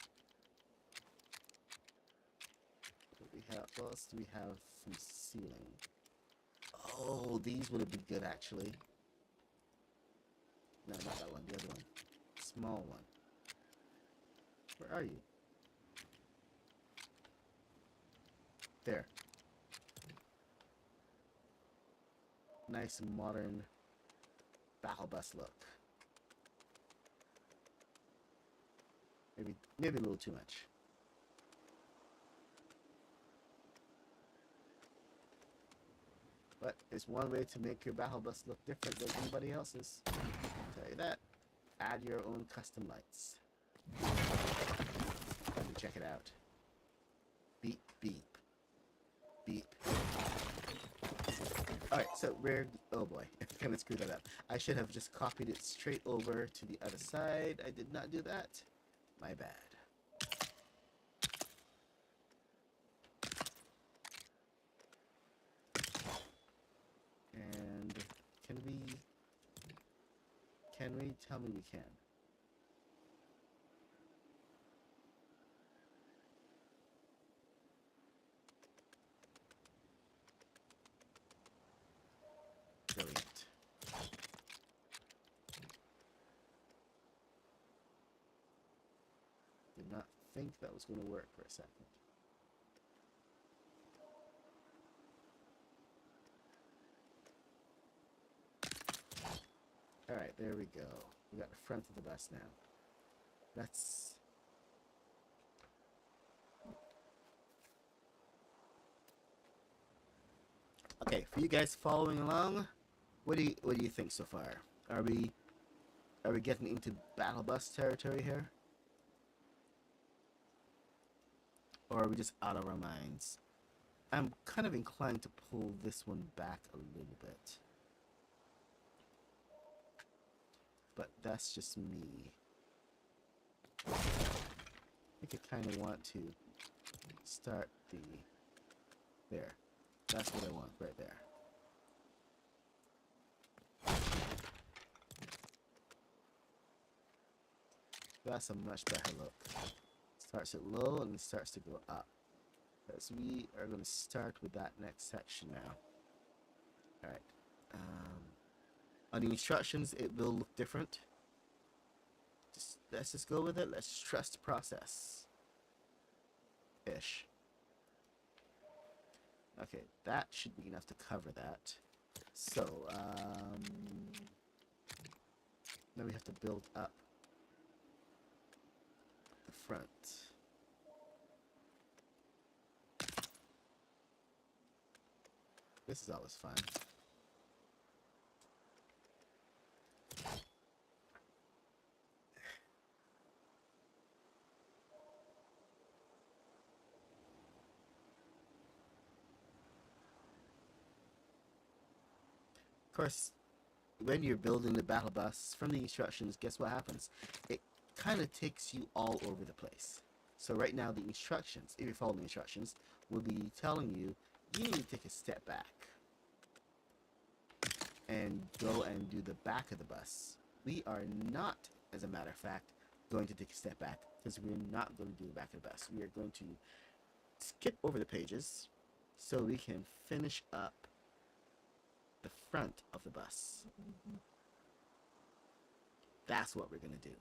What else do we have from ceiling? Oh, these would have been good actually. No, not that one, the other one. Small one. Where are you? There. Nice modern battle bus look. Maybe a little too much. But there's one way to make your battle bus look different than anybody else's. I'll tell you that. Add your own custom lights. Let me check it out. Beep, beep. Beep. Alright, so oh boy, I kind of screwed that up. I should have just copied it straight over to the other side. I did not do that. My bad. And can we tell me we can? Brilliant. Did not think that was going to work for a second. Alright, there we go. We got the front of the bus now. That's... Okay, for you guys following along, what do you think so far? Are we getting into battle bus territory here? Or are we just out of our minds? I'm kind of inclined to pull this one back a little bit. But that's just me. I think I kind of want to start there. That's what I want right there. That's a much better look. Starts at low and starts to go up. Because we are going to start with that next section now. Alright. On the instructions, it will look different. Let's just go with it. Let's trust the process. Ish. Okay, that should be enough to cover that. So, now we have to build up the front. This is always fun. Of course, when you're building the battle bus, from the instructions, guess what happens? It kind of takes you all over the place. So right now, the instructions, if you follow the instructions, will be telling you, you need to take a step back and go and do the back of the bus. We are not, as a matter of fact, going to take a step back, because we're not going to do the back of the bus. We are going to skip over the pages so we can finish up the front of the bus. That's what we're going to do.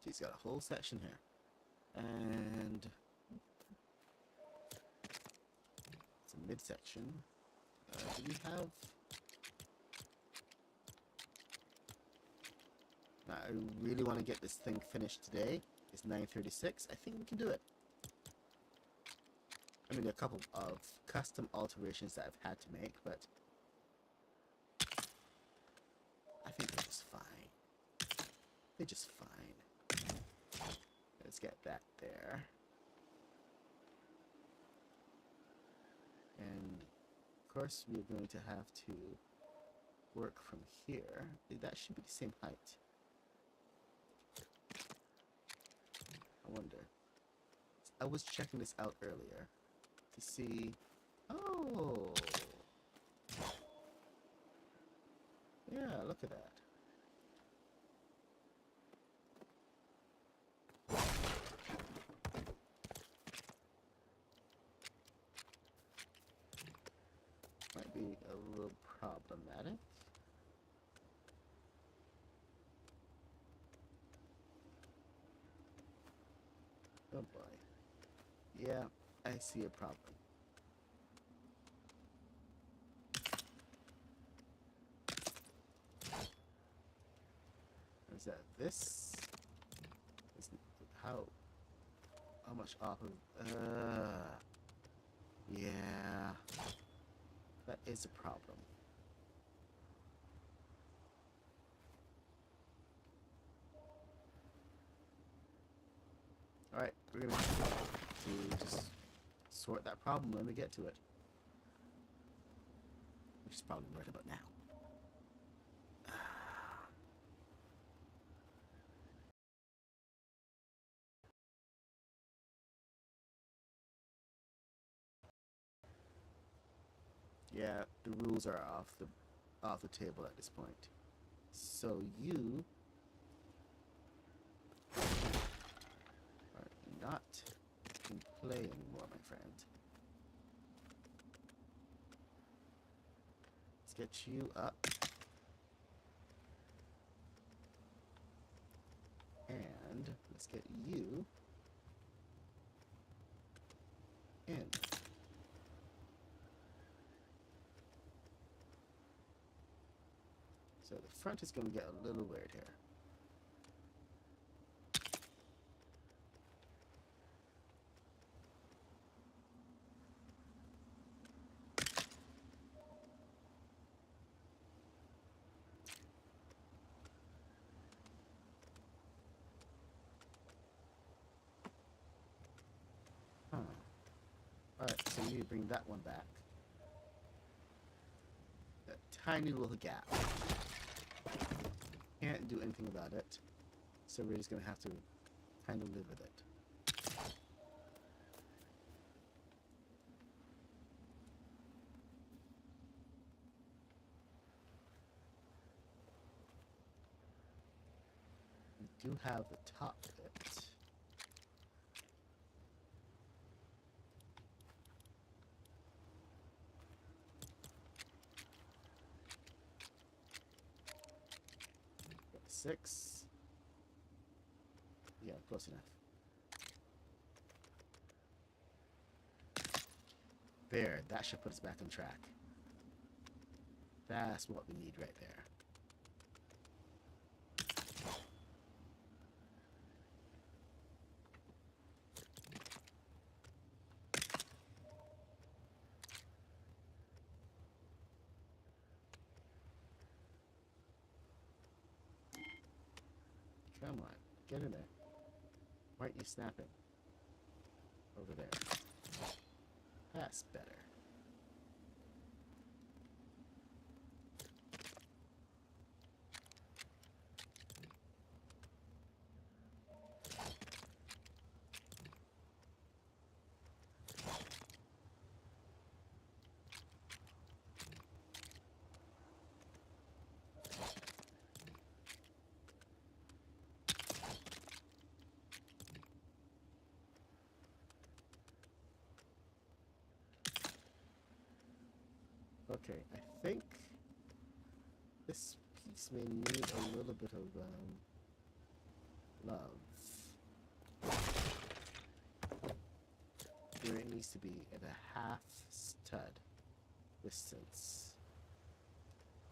She's got a whole section here. And it's a midsection. Do we have... Now, I really want to get this thing finished today. It's 9:36. I think we can do it. I mean, there are a couple of custom alterations that I've had to make, but I think they're just fine. They're just fine. Let's get that there. And of course, we're going to have to work from here. That should be the same height. I wonder. I was checking this out earlier to see. Oh, yeah, look at that. Might be a little problematic. Oh boy. Yeah, I see a problem. Is that this? Is how much off of yeah. That is a problem. Alright, we're gonna have to just sort that problem when we get to it. Which is probably right about now. Yeah, the rules are off the table at this point. So you are not in play anymore, my friend. Let's get you up. And let's get you in. So the front is going to get a little weird here. Huh. Alright, so you bring that one back. That tiny little gap. Can't do anything about it. So we're just going to have to kind of live with it. do have the top bit. Got 6. Yeah, close enough. There, that should put us back on track. That's what we need right there. Come on, get in there. Why aren't you snapping? Over there. That's better. Okay, I think this piece may need a little bit of love. Where it needs to be at a half stud distance.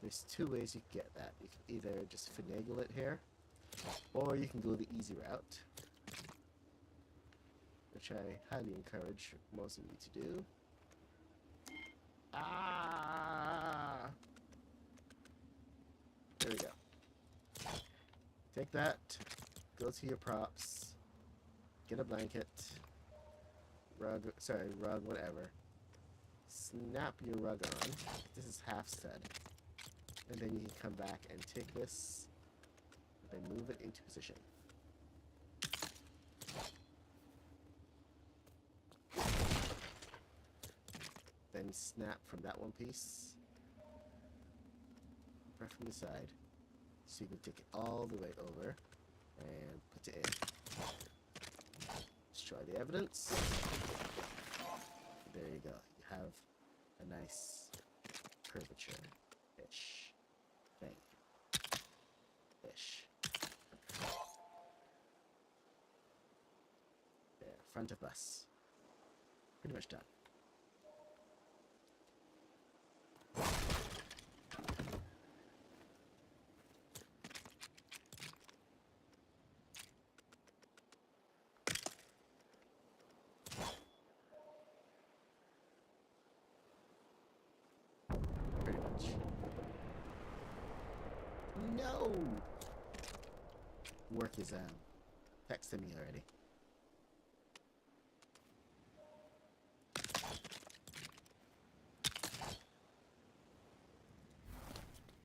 There's 2 ways you can get that. You can either just finagle it here, or you can go the easy route, which I highly encourage most of you to do. Ah! There we go. Take that, go to your props, get a blanket, rug, whatever. Snap your rug on. This is half stud. And then you can come back and take this and move it into position. Then snap from that one piece, right from the side, so you can take it all the way over and put it in. Let's try the evidence. There you go. You have a nice curvature-ish thing. Ish. There, front of bus. Pretty much done. Pretty much. No! Work is texting me already.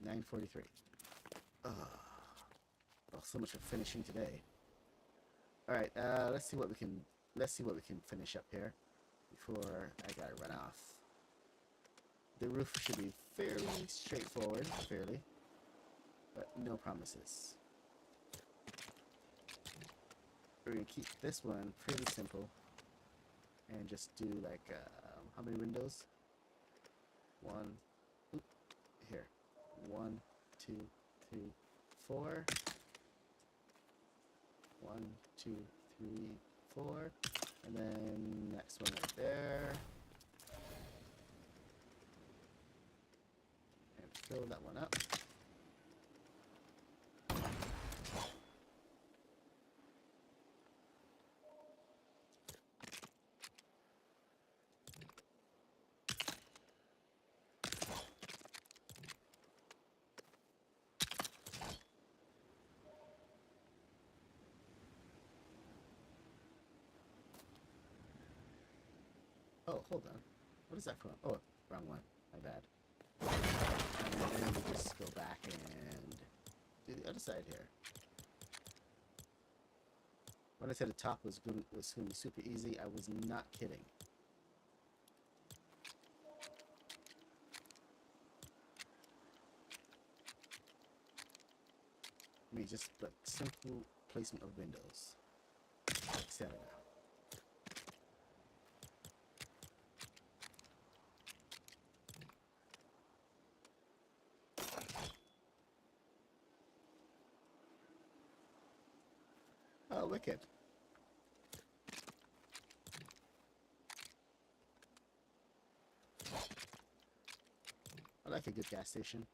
$9.43. Oh, so much for finishing today. All right, let's see what we can finish up here before I gotta run off. The roof should be fairly straightforward, but no promises. We're gonna keep this one pretty simple and just do like how many windows? 1, 2, 3, 4. 1, 2, 3, 4, and then next one right there, and fill that one up. Oh, hold on. What is that from? Oh, wrong one. My bad. And then we just go back and do the other side here. When I said the top was going to be super easy, I was not kidding. Let me just like simple placement of windows, etc. Oh, wicked. I like a good gas station.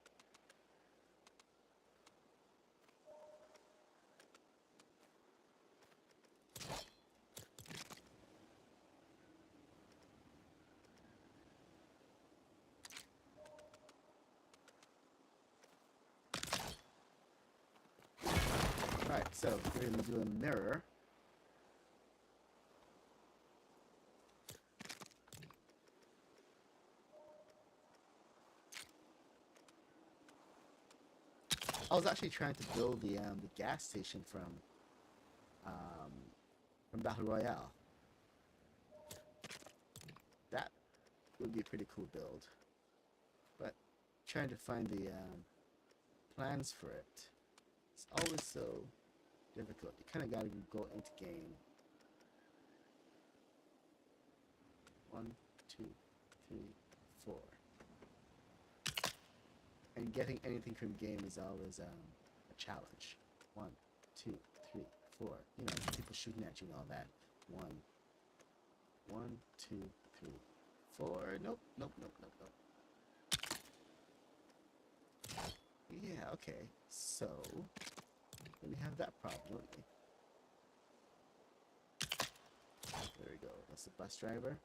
Alright, so we're going to do a mirror. I was actually trying to build the gas station from Battle Royale. That would be a pretty cool build. But trying to find the plans for it, it's always so difficult. You kind of got to go into game. 1, 2, 3, 4. And getting anything from game is always a challenge. 1, 2, 3, 4. You know, people shooting at you and all that. 1, 2, 3, 4. Nope. Yeah, okay. So, then we have that problem, don't we? There we go. That's the bus driver.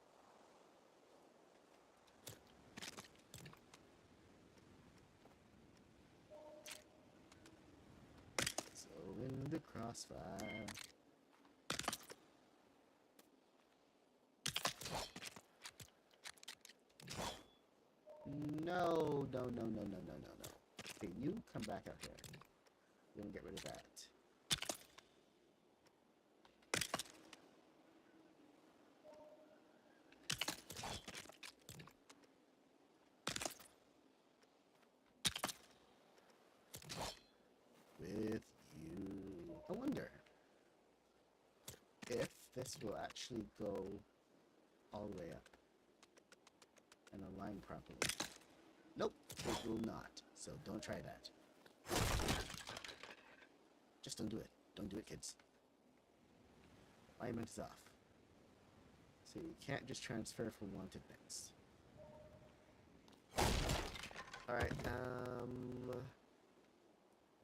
So, in the crossfire. No. Okay, you come back out here. We're gonna get rid of that. With you. I wonder if this will actually go all the way up and align properly. Nope, it will not. So don't try that. Just don't do it. Don't do it, kids. Alignment is off. So you can't just transfer from one to the next. Alright, I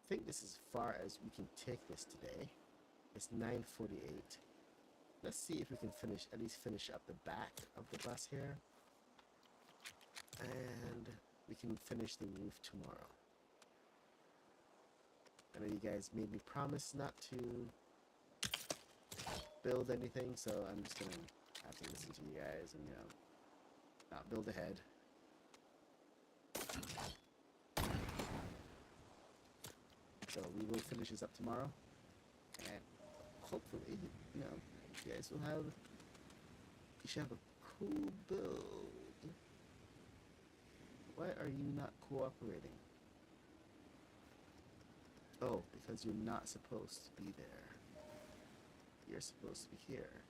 think this is as far as we can take this today. It's 9:48. Let's see if we can at least finish up the back of the bus here. And we can finish the roof tomorrow. I know you guys made me promise not to build anything, so I'm just gonna have to listen to you guys and, you know, not build ahead. So we will finish this up tomorrow, and hopefully, you know, you guys will have, you should have a cool build. Why are you not cooperating? Oh, because you're not supposed to be there. You're supposed to be here.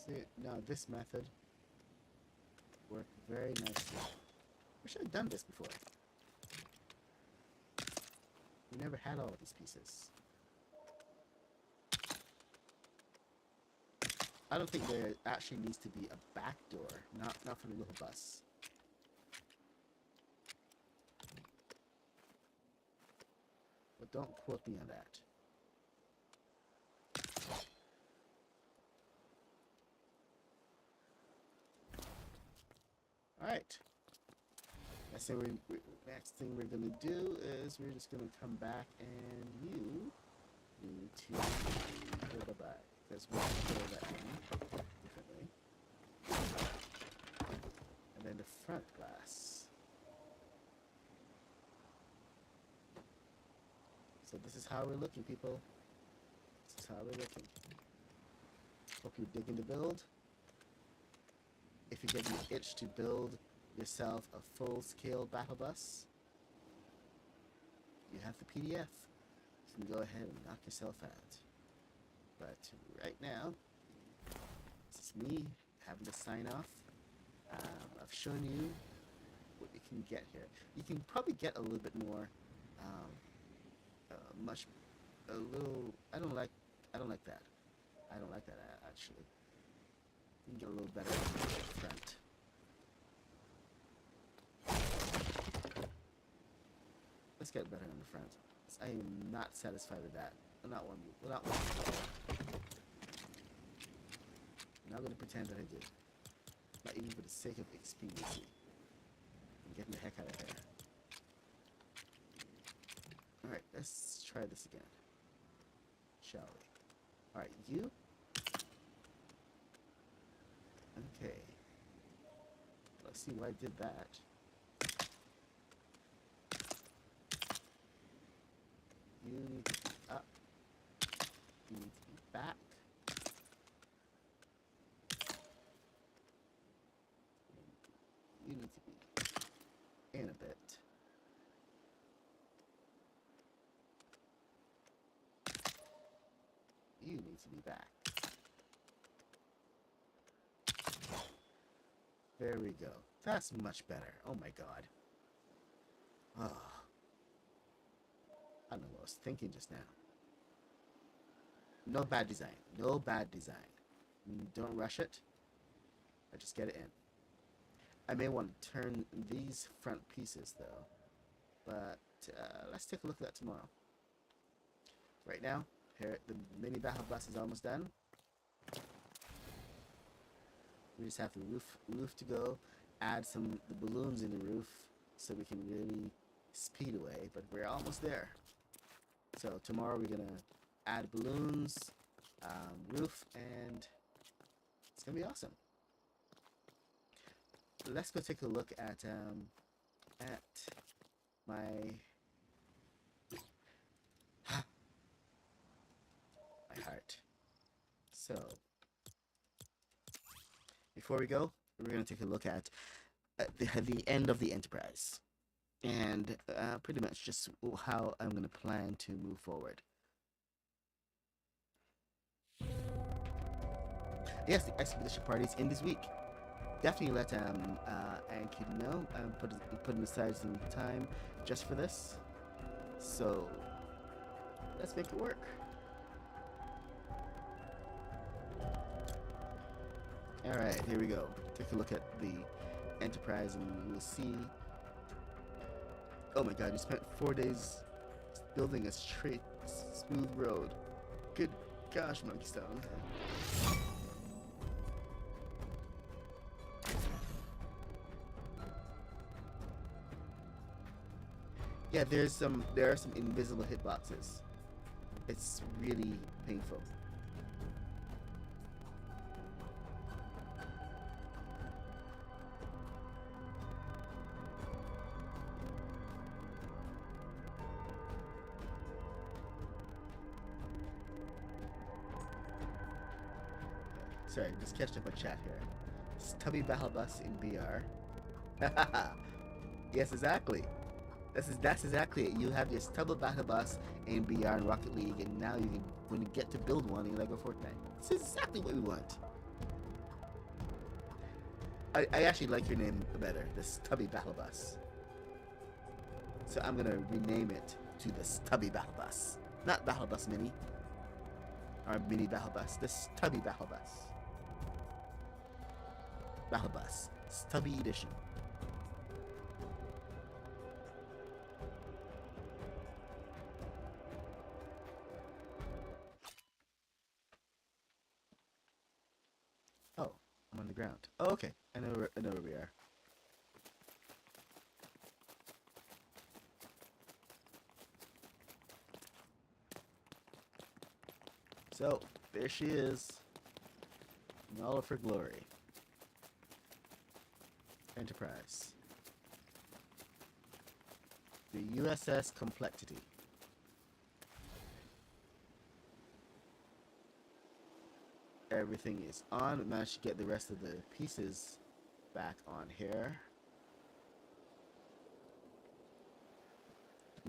See, now this method worked very nicely. We should have done this before. We never had all of these pieces. I don't think there actually needs to be a back door, not for the little bus. But don't quote me on that. right. Next thing we're gonna do is we're just gonna come back and you need to go bye-bye because we'll fill that in differently. And then the front glass. So this is how we're looking, people. This is how we're looking. Hope you're digging the build. If you're getting the itch to build yourself a full-scale battle bus, you have the PDF. You can go ahead and knock yourself out. But right now, this is me having to sign off. I've shown you what you can get here. You can probably get a little bit more, I don't like that. I don't like that actually. You can get a little better in the front. Let's get better in the front. I am not satisfied with that. Not one. I'm not going to pretend that I did. Not even for the sake of expediency. I'm getting the heck out of here. Alright, let's try this again. Shall we? Alright, you. Okay. Let's see why I did that. You need to be up. You need to be back. You need to be in a bit. You need to be back. There we go. That's much better. Oh my god. Oh. I don't know what I was thinking just now. No bad design. No bad design. Don't rush it. I just get it in. I may want to turn these front pieces though. But let's take a look at that tomorrow. Right now, here the mini battle bus is almost done. We just have the roof to go. Add the balloons in the roof so we can really speed away. But we're almost there. So tomorrow we're gonna add balloons, roof, and it's gonna be awesome. Let's go take a look at my my heart. So before we go, we're gonna take a look at the end of the Enterprise. And pretty much just how I'm going to plan to move forward. Yes, the expedition party is in this week. Definitely let Ankid know. I'm putting aside some time just for this. So let's make it work. All right, here we go. Take a look at the Enterprise, and you'll see. Oh my god, you spent 4 days building a straight, smooth road. Good gosh, Monkey Stone. Yeah, there are some invisible hitboxes. It's really painful. Sorry, just catching up on chat here. Stubby Battle Bus in BR. Yes, exactly. That's exactly it. You have your Stubby Battle Bus in BR and Rocket League, and now you can, when you get to build one in Lego Fortnite. It's exactly what we want. I actually like your name better, the Stubby Battle Bus. So I'm gonna rename it to the Stubby Battle Bus, not Battle Bus Mini. Or Mini Battle Bus, the Stubby Battle Bus. Battle Bus, Stubby Edition. Oh, I'm on the ground. Oh, okay. I know where we are. So, there she is, in all of her glory. Enterprise. The USS Complexity. Everything is on. We managed to get the rest of the pieces back on here.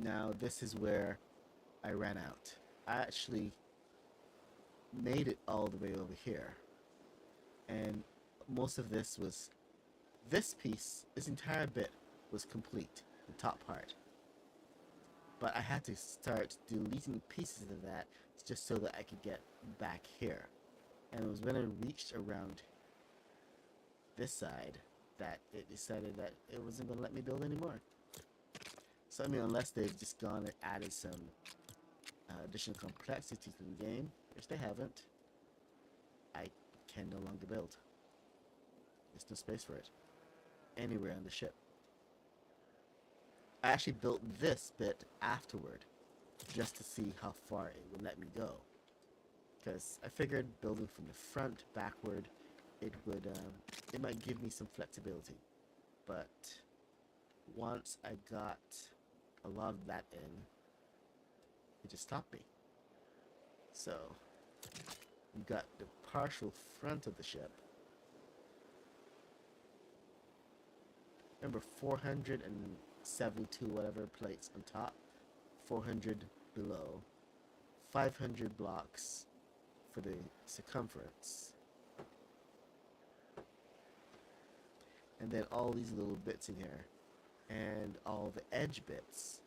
Now, this is where I ran out. I actually made it all the way over here. And most of this was, this piece, this entire bit was complete, the top part. But I had to start deleting pieces of that just so that I could get back here. And it was when I reached around this side that it decided that it wasn't going to let me build anymore. So, I mean, unless they've just gone and added some additional complexity to the game, which they haven't, I can no longer build. There's no space for it anywhere on the ship. I actually built this bit afterward just to see how far it would let me go. Because I figured building from the front backward, it might give me some flexibility. But once I got a lot of that in, it just stopped me. So you got the partial front of the ship. Remember, 472 whatever plates on top, 400 below, 500 blocks for the circumference, and then all these little bits in here, and all the edge bits.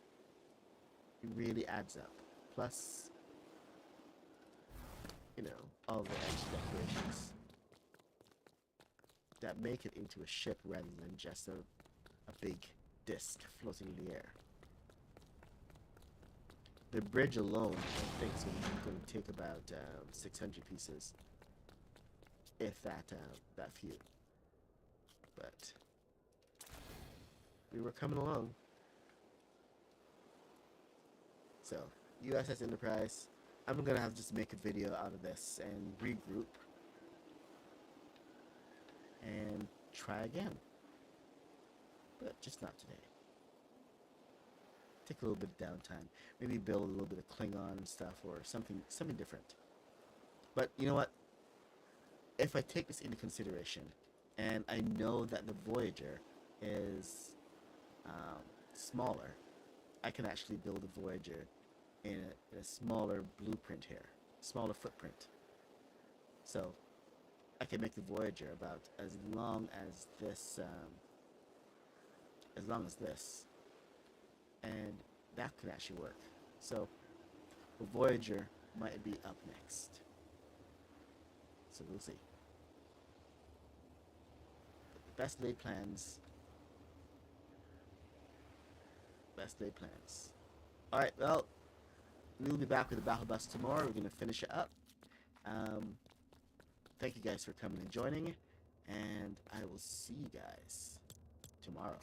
It really adds up. Plus, you know, all the edge decorations that make it into a ship rather than just a big disc floating in the air. The bridge alone, I think, is going to take about 600 pieces, if that few. But we were coming along. So, USS Enterprise. I'm going to have to just make a video out of this and regroup and try again. But just not today. Take a little bit of downtime. Maybe build a little bit of Klingon and stuff, or something different. But you know what? If I take this into consideration, and I know that the Voyager is smaller, I can actually build a Voyager in a smaller blueprint here, smaller footprint. So I can make the Voyager about as long as this, and that could actually work. So the Voyager might be up next. So we'll see. Best laid plans. Best laid plans. Alright, well, we'll be back with the Battle Bus tomorrow. We're going to finish it up. Thank you guys for coming and joining, and I will see you guys tomorrow.